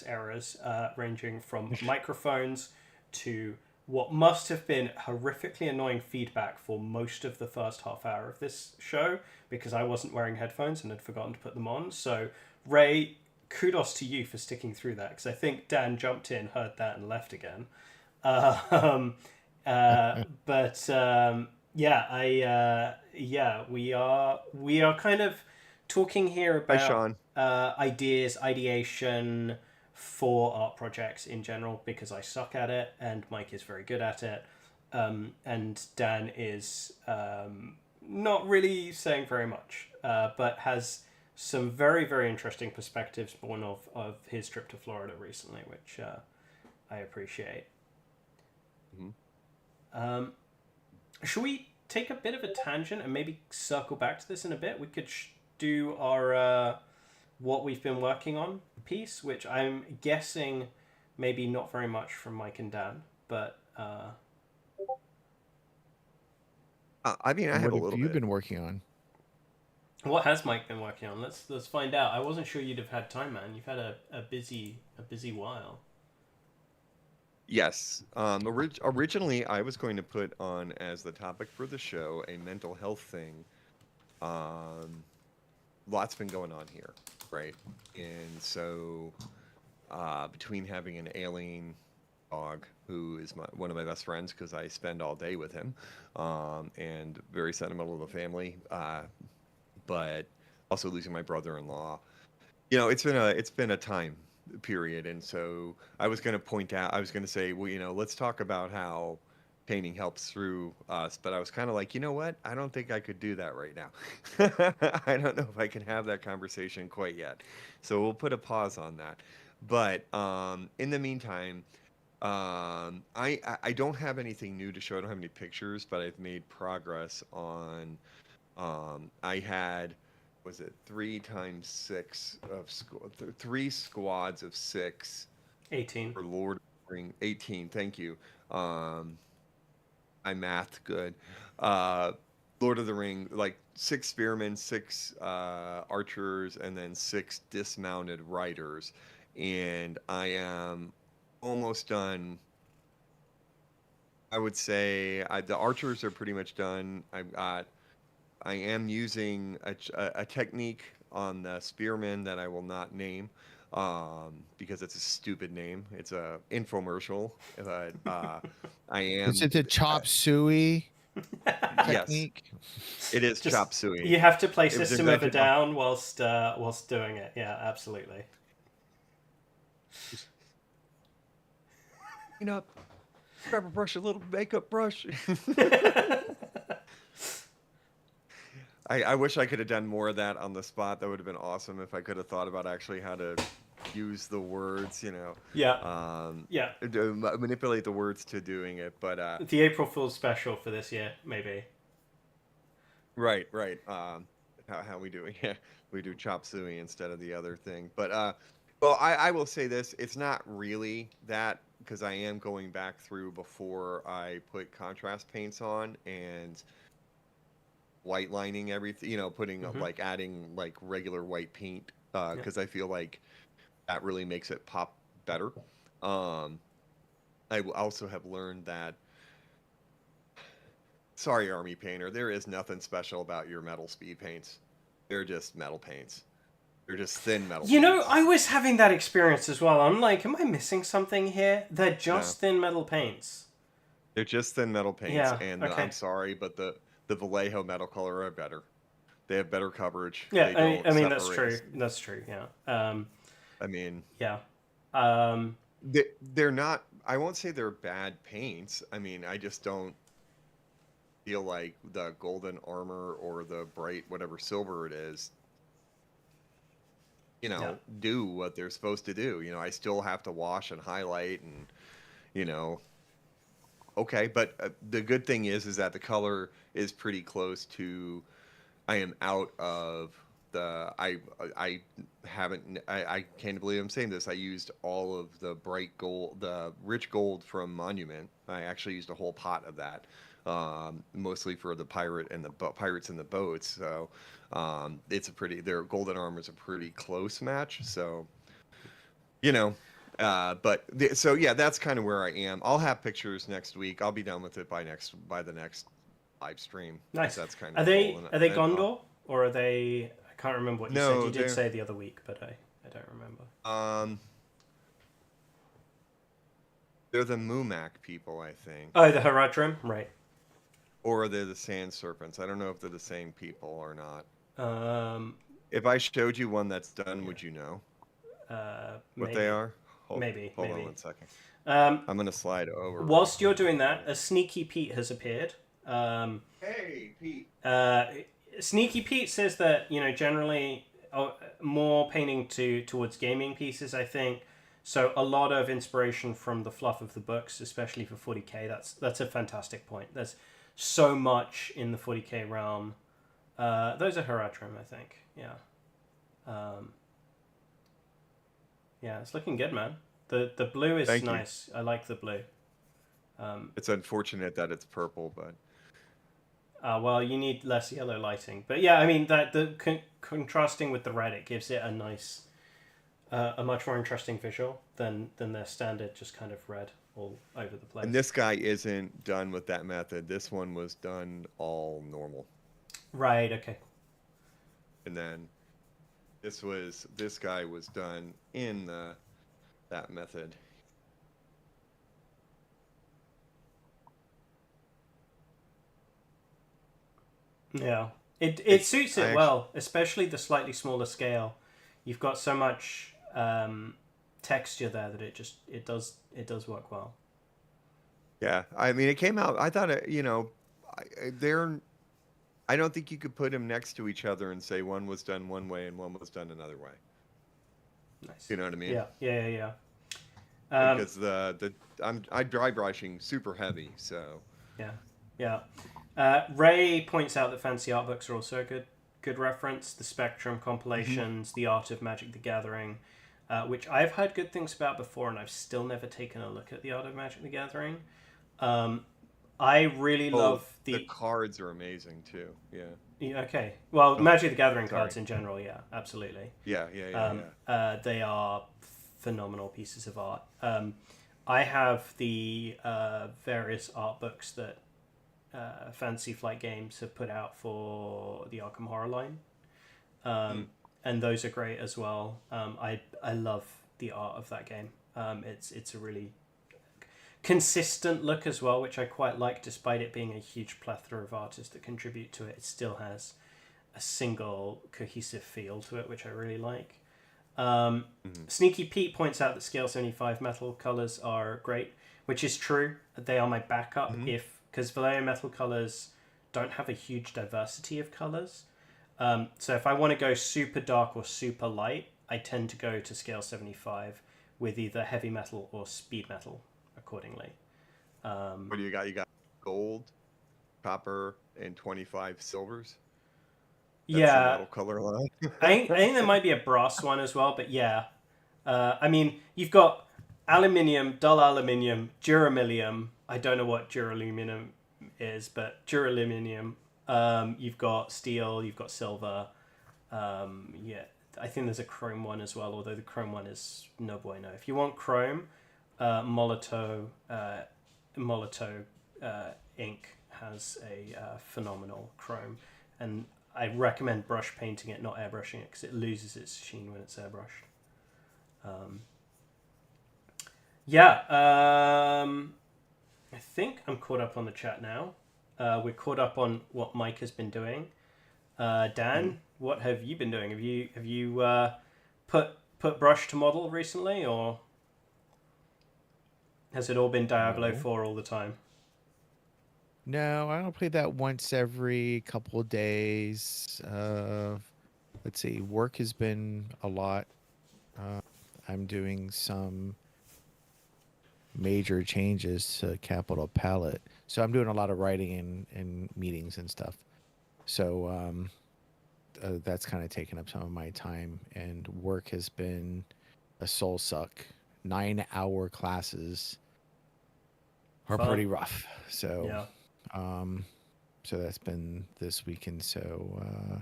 errors, ranging from microphones to what must have been horrifically annoying feedback for most of the first half hour of this show, because I wasn't wearing headphones and had forgotten to put them on. So, Ray, kudos to you for sticking through that, because I think Dan jumped in, heard that, and left again. Um, but yeah, we are kind of talking here Hi, about Sean. ideas, ideation for art projects in general, because I suck at it and Mike is very good at it, and Dan is not really saying very much, but has some very, very interesting perspectives born of his trip to Florida recently, which I appreciate. Mm-hmm. Should we take a bit of a tangent and maybe circle back to this in a bit? We could do our what we've been working on piece, which I'm guessing maybe not very much from Mike and Dan, but I mean, I have a What have little you bit. been working on? what has Mike been working on? Let's find out. I wasn't sure you'd have had time, man. You've had a busy while. Yes. Originally, I was going to put on as the topic for the show a mental health thing. Lots been going on here, right? And so, between having an alien dog who is one of my best friends because I spend all day with him, and very sentimental to the family, but also losing my brother-in-law. It's been a time period, and so I was going to point out, I was going to say, well, let's talk about how painting helps through us, but I was kind of like, you know what? I don't think I could do that right now. I don't know if I can have that conversation quite yet. So we'll put a pause on that. But in the meantime, I don't have anything new to show. I don't have any pictures, but I've made progress on. I had, was it 3 times 6 of three squads of 6 18. for Lord of the Ring. 18. Thank you. I mathed good. Lord of the Ring, like 6 spearmen, 6 archers, and then 6 dismounted riders. And I am almost done. I would say the archers are pretty much done. I am using a technique on the spearmen that I will not name, because it's a stupid name. It's a infomercial. But I am. Is it the chop suey Yes, technique? it is Just chop suey. you have to play It was System of a invented by. Down whilst doing it. Yeah, absolutely. Clean up, grab a brush, a little makeup brush. I wish I could have done more of that on the spot. That would have been awesome if I could have thought about actually how to use the words, Yeah. Yeah. manipulate the words to doing it. But The April Fool's special for this year, maybe. right. How we do it? Yeah, we do chop suey instead of the other thing. But well, I will say this: it's not really that, because I am going back through before I put contrast paints on and white lining everything, putting like adding like regular white paint, because I feel like that really makes it pop better. I also have learned that, sorry, Army Painter, there is nothing special about your metal speed paints. They're just metal paints. They're just thin metal paints. I was having that experience as well. I'm like, am I missing something here? They're just thin metal paints. They're just thin metal paints, Yeah, and okay. I'm sorry, but the Vallejo metal color are better. They have better coverage. Yeah, They I mean don't that's true. separate. That's true. Yeah. I mean, Yeah. they're not. I won't say they're bad paints. I mean, I just don't feel like the golden armor or the bright whatever silver it is, do what they're supposed to do. I still have to wash and highlight and, okay. But the good thing is that the color is pretty close to. I am out of the. I haven't. I can't believe I'm saying this. I used all of the bright gold, the rich gold from Monument. I actually used a whole pot of that, mostly for the pirates and the boats. So it's a pretty. Their golden armor is a pretty close match. So, so yeah, that's kind of where I am. I'll have pictures next week. I'll be done with it by the next live stream. Nice. That's kind Are of they cool. Gondor or are they? I can't remember what you said. You did they're- say the other week, but I don't remember. Um, they're the Mumak people, I think, Oh, the Haradrim, right? or they're the Sand Serpents. I don't know if they're the same people or not. Um, If I showed you one that's done, yeah. would you know what they Maybe, are? Hold, maybe, hold on maybe. one second. Um, I'm gonna slide over real whilst you're quick. doing that, a Sneaky Pete has appeared. Hey, Pete. Uh, Sneaky Pete says that generally more painting towards gaming pieces. I think so. A lot of inspiration from the fluff of the books, especially for 40k. That's a fantastic point. There's so much in the 40k realm. Those are Haradrim, I think. Yeah. Um, yeah, it's looking good, man. The blue is Thank you. nice. I like the blue. It's unfortunate that it's purple, but Well, you need less yellow lighting, but yeah, I mean that the contrasting with the red, it gives it a nice, a much more interesting visual than their standard just kind of red all over the place. and this guy isn't done with that method. This one was done all normal, Right. Okay. and then this guy was done in that method. Yeah. It It's suits I it actually well, especially the slightly smaller scale. You've got so much texture there that it does work well. yeah. I mean, it came out. I thought they're. I don't think you could put them next to each other and say one was done one way and one was done another way. Nice. You know what I mean? Yeah. Yeah. Yeah. Because I dry brushing super heavy, so Yeah. Yeah. Ray points out that fancy art books are also a good reference. The Spectrum Mhm. compilations, The Art of Magic: The Gathering, which I've heard good things about before, and I've still never taken a look at The Art of Magic: The Gathering. Um, I really Oh, love the the. cards are amazing too. Yeah. Yeah, okay, well, Oh, Magic: The Gathering sorry. cards in general, yeah, absolutely. Yeah, yeah, yeah, yeah. They are phenomenal pieces of art. I have the various art books that Fantasy Flight Games have put out for the Arkham Horror line, Mm. and those are great as well. I love the art of that game. It's a really consistent look as well, which I quite like, despite it being a huge plethora of artists that contribute to it. It still has a single cohesive feel to it, which I really like. Mhm. Sneaky Pete points out that Scale 75 metal colors are great, which is true. They are my backup Mhm. if because Vallejo metal colors don't have a huge diversity of colors. So if I want to go super dark or super light, I tend to go to Scale 75 with either heavy metal or speed metal accordingly. What do you got? You got gold, copper, and 25 silvers. That's the Yeah, metal color line. I think there might be a brass one as well, but yeah. I mean, you've got aluminium, dull aluminium, duraluminium. I don't know what duraluminium is, but duraluminium. You've got steel, you've got silver. Yeah, I think there's a chrome one as well, although the chrome one is no bueno. If you want chrome, Molotov ink has a phenomenal chrome, and I recommend brush painting it, not airbrushing it, because it loses its sheen when it's airbrushed. Um, yeah, I think I'm caught up on the chat now. We're caught up on what Mike has been doing. Mhm. Dan, what have you been doing? Have you put brush to model recently, or has it all been Diablo No. 4 all the time? No, I don't play that once every couple of days. Let's see, work has been a lot. Uh, I'm doing some major changes to Capital Palette. So I'm doing a lot of writing and meetings and stuff. So that's kind of taken up some of my time, and work has been a soul suck. 9-hour classes are Fun. pretty rough. So, Yeah. um, so that's been this weekend. So,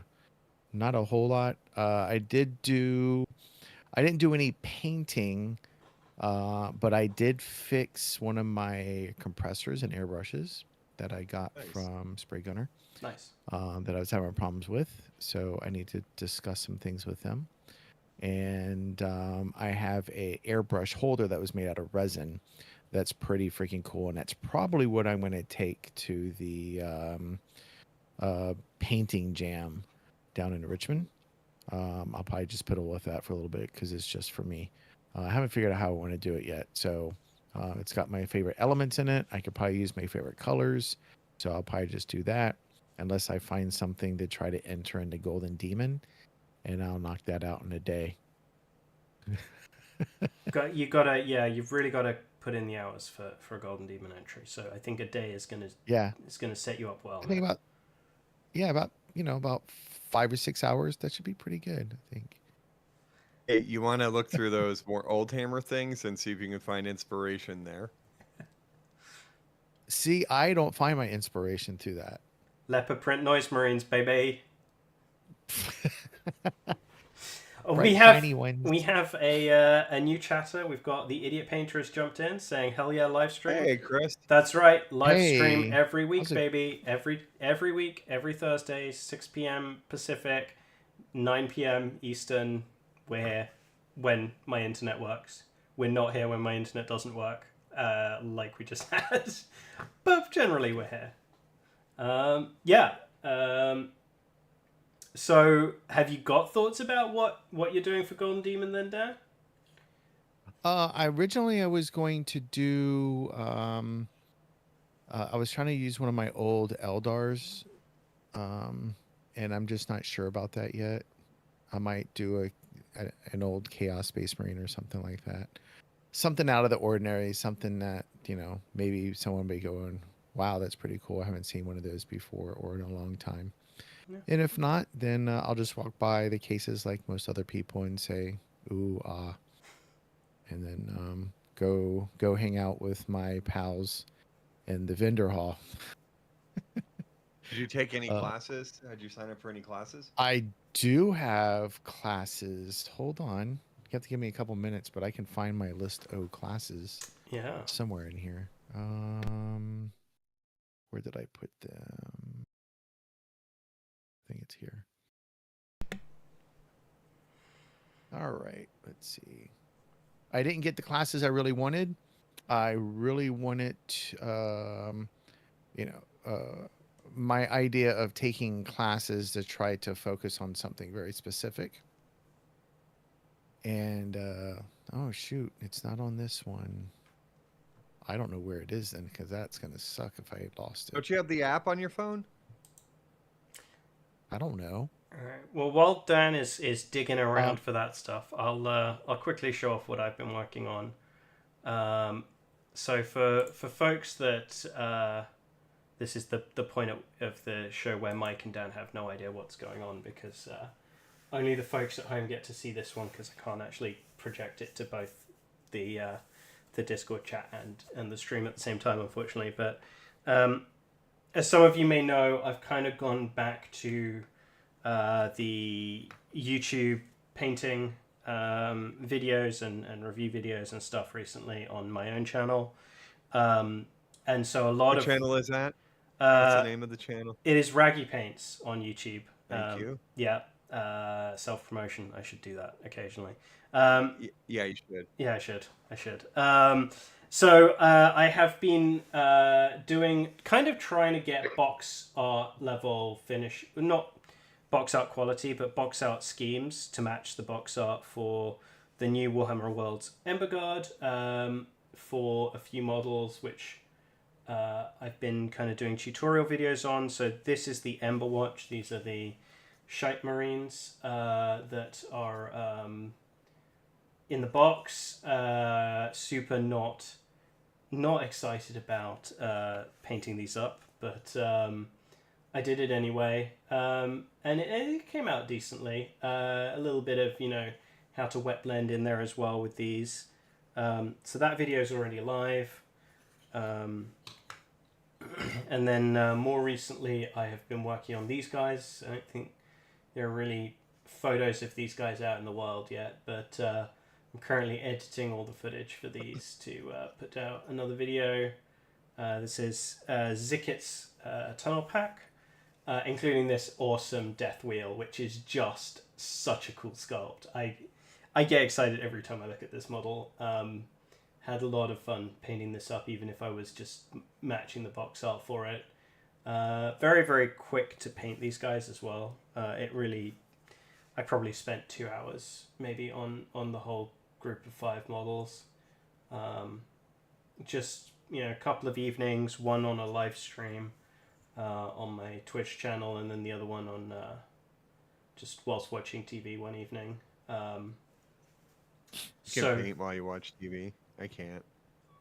not a whole lot. I didn't do any painting, but I did fix one of my compressors and airbrushes that I got Nice. from Spray Gunner, Nice. that I was having problems with. So I need to discuss some things with them. And I have a airbrush holder that was made out of resin. That's pretty freaking cool, and that's probably what I'm going to take to the painting jam down in Richmond. I'll probably just piddle with that for a little bit because it's just for me. I haven't figured out how I want to do it yet. So it's got my favorite elements in it. I could probably use my favorite colors. So I'll probably just do that unless I find something to try to enter into Golden Demon, and I'll knock that out in a day. You've really gotta put in the hours for a Golden Demon entry. So I think a day Yeah. is gonna set you up well. I think about about 5 or 6 hours. That should be pretty good, I think. Hey, you want to look through those more old hammer things and see if you can find inspiration there. See, I don't find my inspiration through that. Leopard print noise marines, baby. We have a new chatter. We've got the idiot painter has jumped in saying, "Hell yeah, live stream." Hey, Chris. That's right, live stream Hey. every week, baby. Every week, every Thursday, 6 p.m. Pacific, 9 p.m. Eastern. We're here when my internet works. We're not here when my internet doesn't work, like we just had. But generally, we're here. So, have you got thoughts about what you're doing for Golden Demon then, Dan? I was going to do. I was trying to use one of my old Eldars, and I'm just not sure about that yet. I might do an old Chaos Space Marine or something like that. Something out of the ordinary, something that, maybe someone may go and, wow, that's pretty cool. I haven't seen one of those before or in a long time. Yeah. And if not, then I'll just walk by the cases like most other people and say, ooh, ah. And then go hang out with my pals in the vendor hall. Did you take any classes? Did you sign up for any classes? I do have classes. Hold on. You have to give me a couple minutes, but I can find my list of classes. Yeah. Somewhere in here. Where did I put them? I think it's here. All right. Let's see. I didn't get the classes I really wanted. I really wanted, my idea of taking classes to try to focus on something very specific. And, oh, shoot, it's not on this one. I don't know where it is then, because that's going to suck if I lost it. Don't you have the app on your phone? I don't know. All right. Well, while Dan is digging around for that stuff, I'll quickly show off what I've been working on. So for folks that this is the point of the show where Mike and Dan have no idea what's going on, because only the folks at home get to see this one, because I can't actually project it to both the Discord chat and the stream at the same time, unfortunately. But as some of you may know, I've kind of gone back to the YouTube painting videos and review videos and stuff recently on my own channel. And so What channel is that? What's the name of the channel? It is Raggy Paints on YouTube. Thank you. Yeah. Self-promotion. I should do that occasionally. Yeah, you should. Yeah, I should. So I have been trying to get box art level finish, not box art quality, but box art schemes to match the box art for the new Warhammer Worlds Ember Guard, for a few models which I've been kind of doing tutorial videos on. So this is the Ember Watch. These are the Shite Marines that are in the box. Super not excited about painting these up, but I did it anyway, and it came out decently. A little bit of how to wet blend in there as well with these. So that video is already live. And then more recently, I have been working on these guys. I don't think there are really photos of these guys out in the wild yet, but I'm currently editing all the footage for these to put out another video. This is Zicket's tunnel pack, including this awesome death wheel, which is just such a cool sculpt. I get excited every time I look at this model. Had a lot of fun painting this up, even if I was just matching the box art for it. Very, very quick to paint these guys as well. I probably spent 2 hours maybe on the whole group of 5 models. Just, a couple of evenings, one on a live stream on my Twitch channel, and then the other one on just whilst watching TV one evening. You can paint while you watch TV. I can't.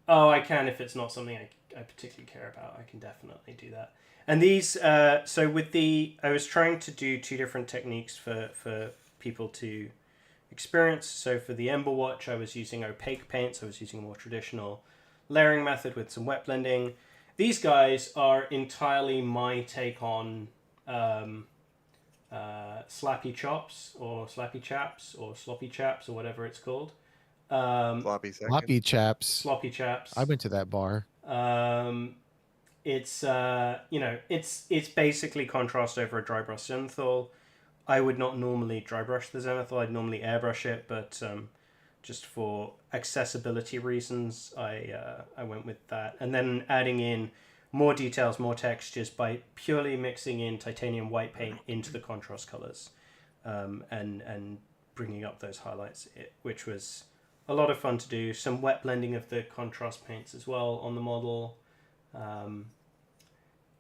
Oh, I can if it's not something I particularly care about. I can definitely do that. And these, I was trying to do 2 different techniques for people to experience. So for the Ember Watch, I was using opaque paints. I was using a more traditional layering method with some wet blending. These guys are entirely my take on slappy chops or slappy chaps or sloppy chaps or whatever it's called. Floppy second. Floppy chaps. Sloppy chaps. I went to that bar. It's it's basically contrast over a dry brush zenithal. I would not normally dry brush the zenithal. I'd normally airbrush it, but just for accessibility reasons, I went with that. And then adding in more details, more textures by purely mixing in titanium white paint into the contrast colors, and bringing up those highlights, which was a lot of fun to do. Some wet blending of the contrast paints as well on the model.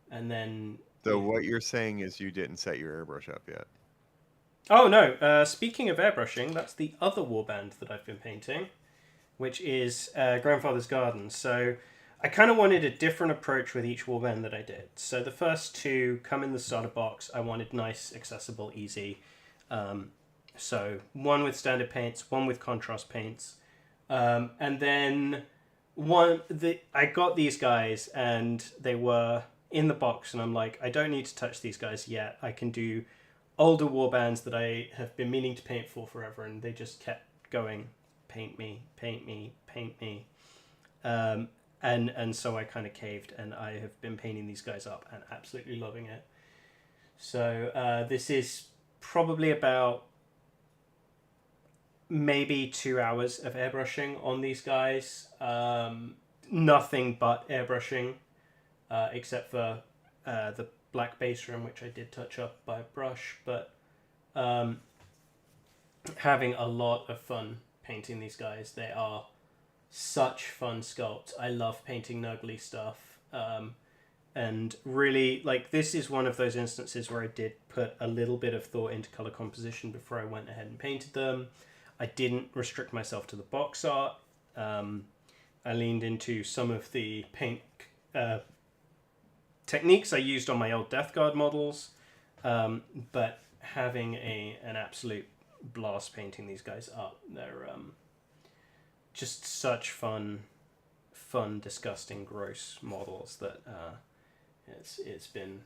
And then... So what you're saying is you didn't set your airbrush up yet. Oh, no. Speaking of airbrushing, that's the other warband that I've been painting, which is Grandfather's Garden. So I kind of wanted a different approach with each warband that I did. So the first 2 come in the starter box. I wanted nice, accessible, easy. So one with standard paints, one with contrast paints. And then I got these guys and they were in the box, and I'm like, I don't need to touch these guys yet. I can do older warbands that I have been meaning to paint for forever, and they just kept going, paint me, paint me, paint me. And so I kind of caved, and I have been painting these guys up and absolutely loving it. So this is probably about maybe 2 hours of airbrushing on these guys. Nothing but airbrushing, except for the black base rim, which I did touch up by brush, but having a lot of fun painting these guys. They are such fun sculpts. I love painting nuggly stuff. And really, this is one of those instances where I did put a little bit of thought into color composition before I went ahead and painted them. I didn't restrict myself to the box art. I leaned into some of the paint techniques I used on my old Death Guard models, but having an absolute blast painting these guys up. They're just such fun, disgusting, gross models that it's been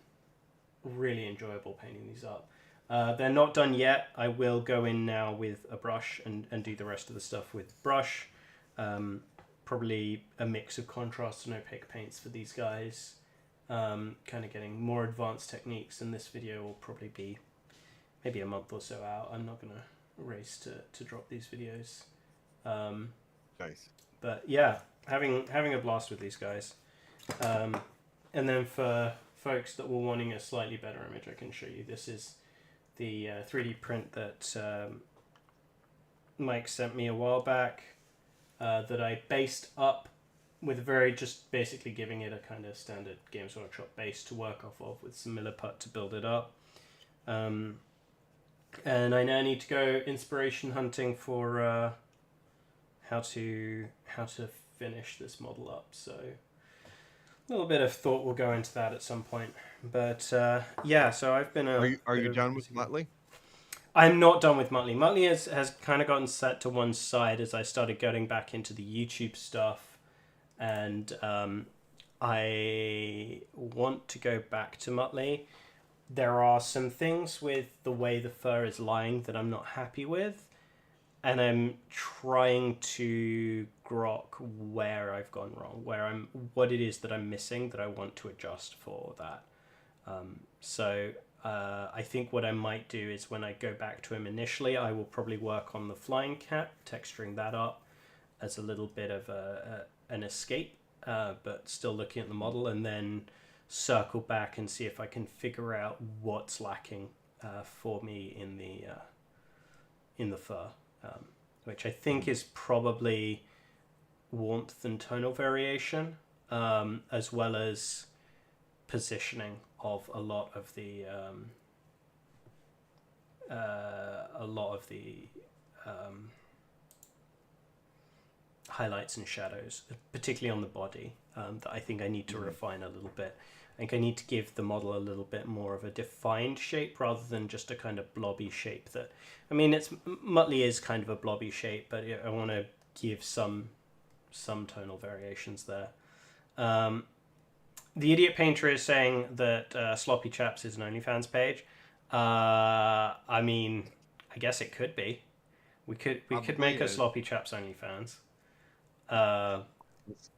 really enjoyable painting these up. They're not done yet. I will go in now with a brush and do the rest of the stuff with brush. Probably a mix of contrast and opaque paints for these guys. Kind of getting more advanced techniques, and this video will probably be maybe a month or so out. I'm not going to race to drop these videos. Nice. But yeah, having a blast with these guys. And then for folks that were wanting a slightly better image, I can show you. This is the 3D print that Mike sent me a while back, that I based up with just basically giving it a kind of standard Games Workshop base to work off of with some Milliput to build it up. And I now need to go inspiration hunting for how to finish this model up. So a little bit of thought will go into that at some point. But yeah, so I've been Are you done with Muttley? I'm not done with Muttley. Muttley has kind of gotten set to one side as I started getting back into the YouTube stuff, and I want to go back to Muttley. There are some things with the way the fur is lying that I'm not happy with, and I'm trying to grok where I've gone wrong, what it is that I'm missing that I want to adjust for that. So I think what I might do is when I go back to him initially, I will probably work on the flying cap, texturing that up as a little bit of an escape, but still looking at the model, and then circle back and see if I can figure out what's lacking for me in the fur, which I think is probably warmth and tonal variation, as well as positioning of a lot of the highlights and shadows, particularly on the body, that I think I need to refine a little bit. I think I need to give the model a little bit more of a defined shape rather than just a kind of blobby shape. That, I mean, Muttley is kind of a blobby shape, but I want to give some tonal variations there. The Idiot Painter is saying that Sloppy Chaps is an OnlyFans page. I mean, I guess it could be. We could make a Sloppy Chaps OnlyFans.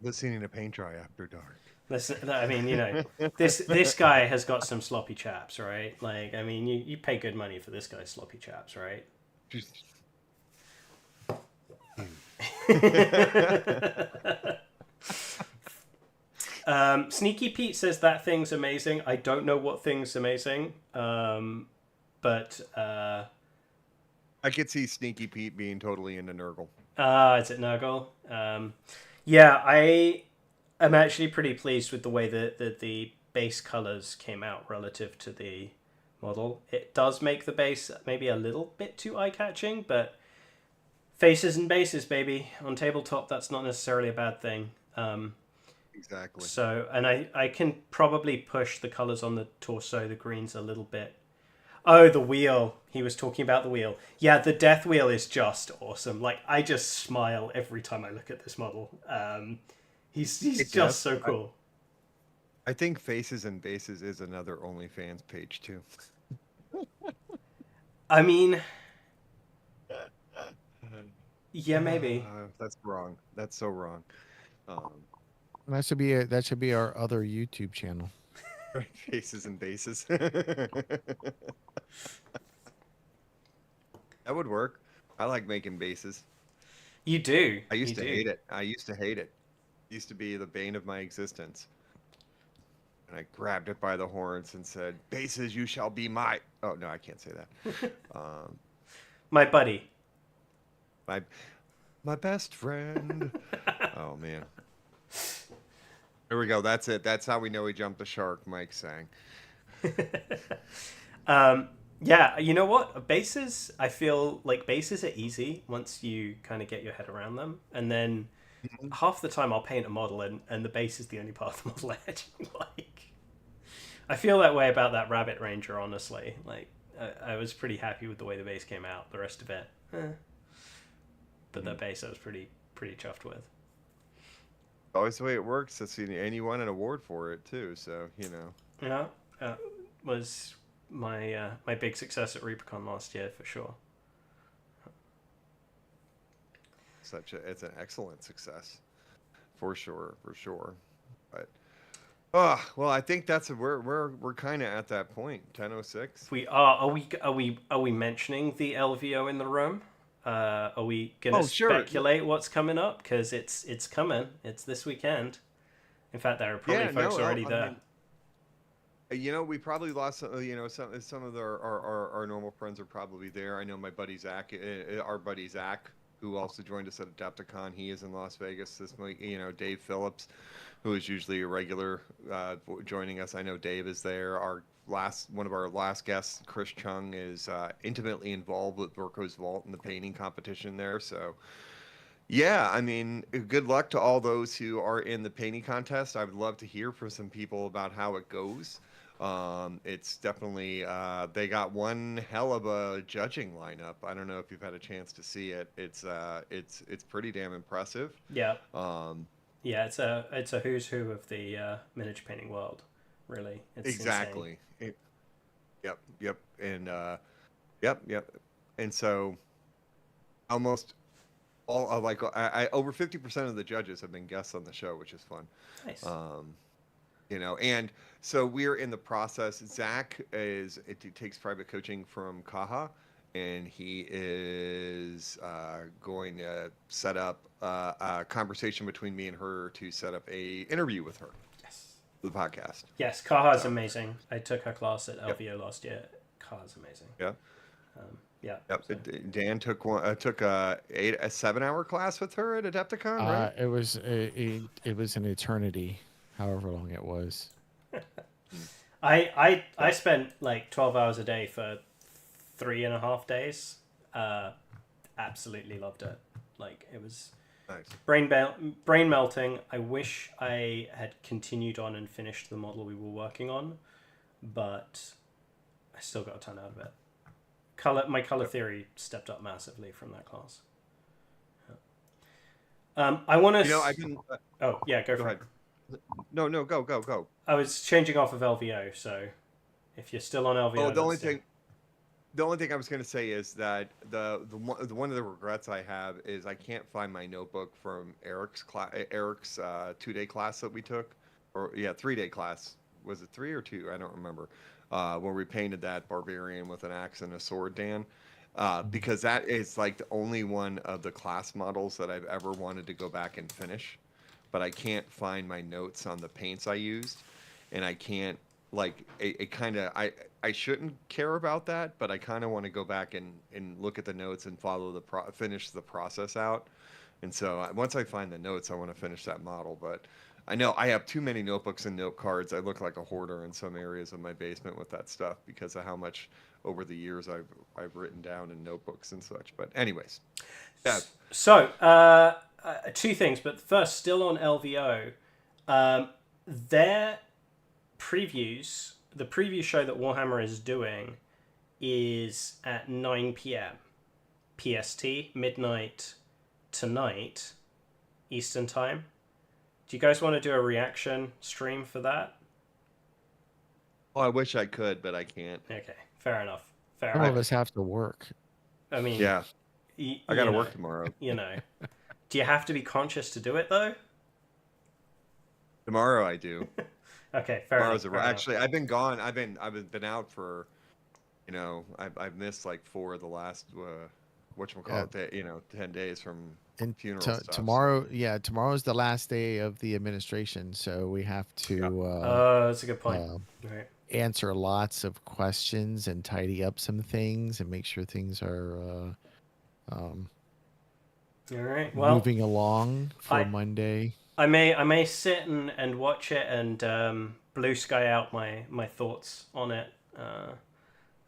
Listening to paint dry after dark. Listen, I mean, you know, this guy has got some sloppy chaps, right? Like, I mean, you pay good money for this guy's sloppy chaps, right? Sneaky Pete says that thing's amazing. I don't know what thing's amazing, but I could see Sneaky Pete being totally into Nurgle. Is it Nurgle? Yeah, I'm actually pretty pleased with the way that the base colors came out relative to the model. It does make the base maybe a little bit too eye-catching, but faces and bases, baby. On tabletop, that's not necessarily a bad thing. Exactly. So, and I can probably push the colors on the torso, the greens, a little bit. Oh, the wheel. He was talking about the wheel. Yeah, the death wheel is just awesome. Like, I just smile every time I look at this model. He's just so cool. I think Faces and Bases is another OnlyFans page too. I mean, yeah, maybe. That's wrong. That's so wrong. That should be our other YouTube channel. Faces and Bases. That would work. I like making bases. You do. I used to hate it. Used to be the bane of my existence. And I grabbed it by the horns and said, "Bases, you shall be my..." Oh, no, I can't say that. My buddy. My best friend. Oh, man. There we go. That's it. That's how we know he jumped the shark, Mike sang. Yeah, you know what? Bases, I feel like bases are easy once you kind of get your head around them. And then half the time I'll paint a model and the base is the only part of the model I actually like. I feel that way about that Rabbit Ranger, honestly. Like, I was pretty happy with the way the base came out. The rest of it, But the base I was pretty chuffed with. Always the way it works. And you won an award for it, too, so, you know. Yeah, was my big success at ReaperCon last year, for sure. It's an excellent success, for sure. But well, I think we're kind of at that point. 10:06. We are we mentioning the LVO in the room? Are we gonna speculate what's coming up? Because it's coming. It's this weekend. In fact, there are probably folks already there. You know, we probably lost. Some of our normal friends are probably there. I know my buddy Zach, our buddy Zach, who also joined us at Adepticon. He is in Las Vegas this week. You know, Dave Phillips, who is usually a regular joining us. I know Dave is there. One of our last guests, Chris Chung, is intimately involved with Burko's Vault and the painting competition there. So, yeah, I mean, good luck to all those who are in the painting contest. I would love to hear from some people about how it goes. It's definitely they got one hell of a judging lineup. I don't know if you've had a chance to see it. It's pretty damn impressive. Yeah. Yeah, it's a who's who of the miniature painting world. Really, it's exactly. Yep, and yep, and so almost all over 50% of the judges have been guests on the show, which is fun. Nice. And so we're in the process. Zach he takes private coaching from Kaha, and he is going to set up a conversation between me and her to set up a interview with her Yes. for the podcast. Yes, Kaha's So, amazing. I took her class at yep. LVO last year. Kaha's amazing. Yeah. Yeah. Yep. So. Dan took a 7-hour class with her at Adepticon, right? It was an eternity, however long it was. I spent like 12 hours a day for 3.5 days. Absolutely loved it. Like, it was Nice. brain melting. I wish I had continued on and finished the model we were working on, but I still got a ton out of it. My color theory stepped up massively from that class. I want to. I've been. Oh yeah, go for ahead. it. No, go. I was changing off of LVO, so if you're still on LVO, Oh, the only thing I was going to say is that one of the regrets I have is I can't find my notebook from Eric's 2-day class that we took, 3-day class. Was it 3 or 2? I don't remember. Where we painted that barbarian with an axe and a sword, Dan. Because that is like the only one of the class models that I've ever wanted to go back and finish, but I can't find my notes on the paints I used, and I can't I shouldn't care about that, but I kind of want to go back and look at the notes and finish the process out. And so once I find the notes, I want to finish that model. But I know I have too many notebooks and note cards. I look like a hoarder in some areas of my basement with that stuff because of how much over the years I've written down in notebooks and such. But anyways, yeah. So 2 things, but first, still on LVO, their previews, the preview show that Warhammer is doing is at 9 p.m. PST, midnight tonight, Eastern time. Do you guys want to do a reaction stream for that? Oh, I wish I could, but I can't. Okay, fair enough. Some of us have to work. I mean, yeah, I got to work tomorrow. Do you have to be conscious to do it though? Tomorrow I do. Okay, fair enough. Actually, I've been gone. I've been out for, I've missed like 4 of the last whatchamacallit, 10 days from funeral stuff. Tomorrow, tomorrow's the last day of the administration, so we have to that's a good point. Right. Answer lots of questions and tidy up some things and make sure things are all right. Well, moving along for Monday. I may sit and watch it and blue sky out my thoughts on it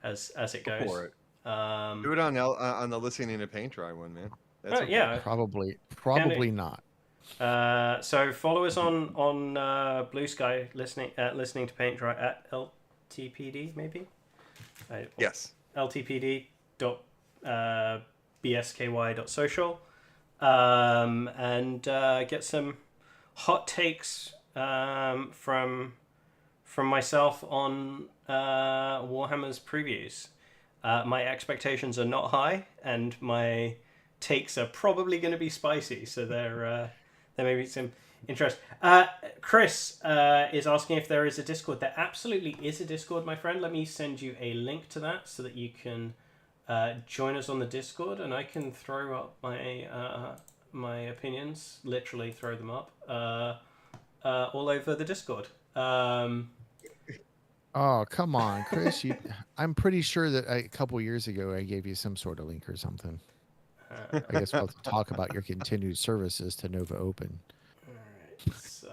as it goes. For it. Do it on the listening to paint dry one, man. That's yeah. Probably not. So follow us on Blue Sky, listening to paint dry at LtPD maybe. Yes. LtPD.bsky.social, and get some hot takes from myself on Warhammer's previews. My expectations are not high, and my takes are probably going to be spicy, so there may be some interest. Chris is asking if there is a Discord. There absolutely is a Discord, my friend. Let me send you a link to that so that you can join us on the Discord, and I can throw up my opinions, literally throw them up all over the Discord. Oh, come on, Chris. I'm pretty sure that a couple years ago I gave you some sort of link or something. I guess we'll have to talk about your continued services to Nova Open. All right, so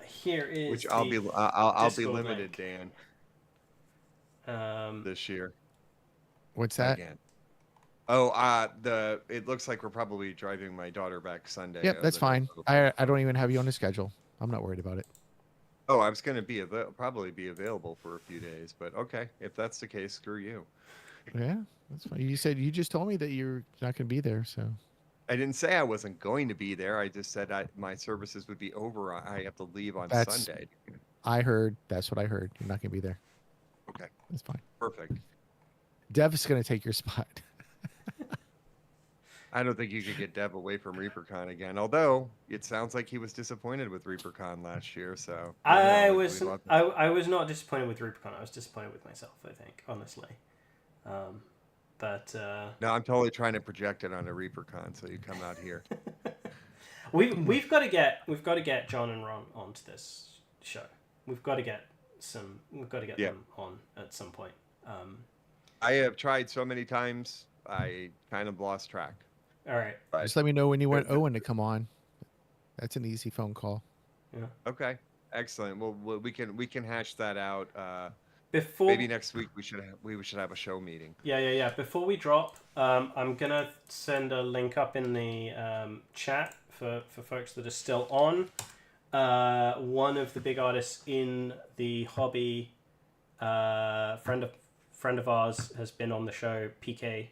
here is which I'll be limited, link. Dan. This year. What's that? Again. Oh, it looks like we're probably driving my daughter back Sunday. Yep, that's fine. I don't even have you on the schedule. I'm not worried about it. Oh, I was going to probably be available for a few days, but okay, if that's the case, screw you. Yeah, that's fine. You just told me that you're not going to be there, so. I didn't say I wasn't going to be there. I just said my services would be over. I have to leave on Sunday. That's what I heard. You're not going to be there. Okay. That's fine. Perfect. Dev is going to take your spot. I don't think you could get Dev away from ReaperCon again. Although it sounds like he was disappointed with ReaperCon last year, so you I know, was we'd love to... I was not disappointed with Rubicon. I was disappointed with myself. I think honestly, um, but No, I'm totally trying to project it onto ReaperCon, so you come out here. we've got to get John and Ron onto this show. We've got to get Yeah, them on at some point. Um, I have tried so many times, I kind of lost track. all right. But Just let me know when you want there- Owen to come on. That's an easy phone call. Yeah. okay, excellent. Well, we can hash that out. Before Maybe next week we should have a show meeting. yeah. Before we drop, I'm gonna send a link up in the chat for folks that are still on. One of the big artists in the hobby, friend of ours, has been on the show. PK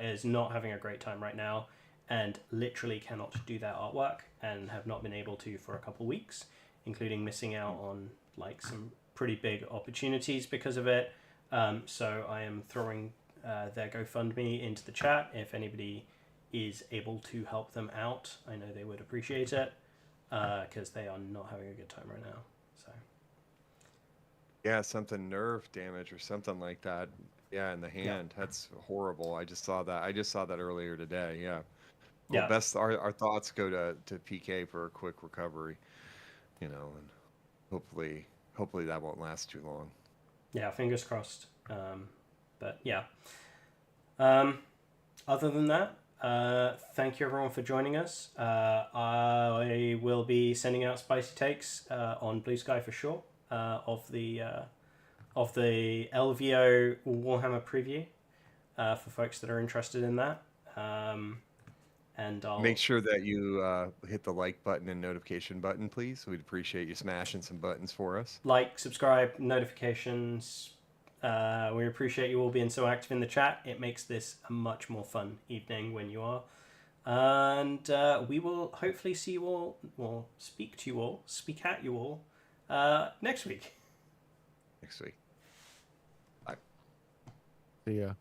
is not having a great time right now, and literally cannot do their artwork, and have not been able to for a couple weeks, including missing out on like some pretty big opportunities because of it. So I am throwing their GoFundMe into the chat. If anybody is able to help them out, I know they would appreciate it, because they are not having a good time right now. So Yeah, something nerve damage or something like that. Yeah, in the hand. That's horrible. I just saw that earlier today. Yeah. Well, yeah, our thoughts go to PK for a quick recovery, you know, and hopefully that won't last too long. yeah, fingers crossed. But yeah. Other than that, thank you everyone for joining us. I will be sending out spicy takes on Blue Sky for sure, of the LVO Warhammer preview, for folks that are interested in that. And I'll Make sure that you hit the like button and notification button, please. We'd appreciate you smashing some buttons for us. like, subscribe, notifications. We appreciate you all being so active in the chat. It makes this a much more fun evening when you are. And we will hopefully see you all, or speak at you all next week. Next week. Bye. See ya.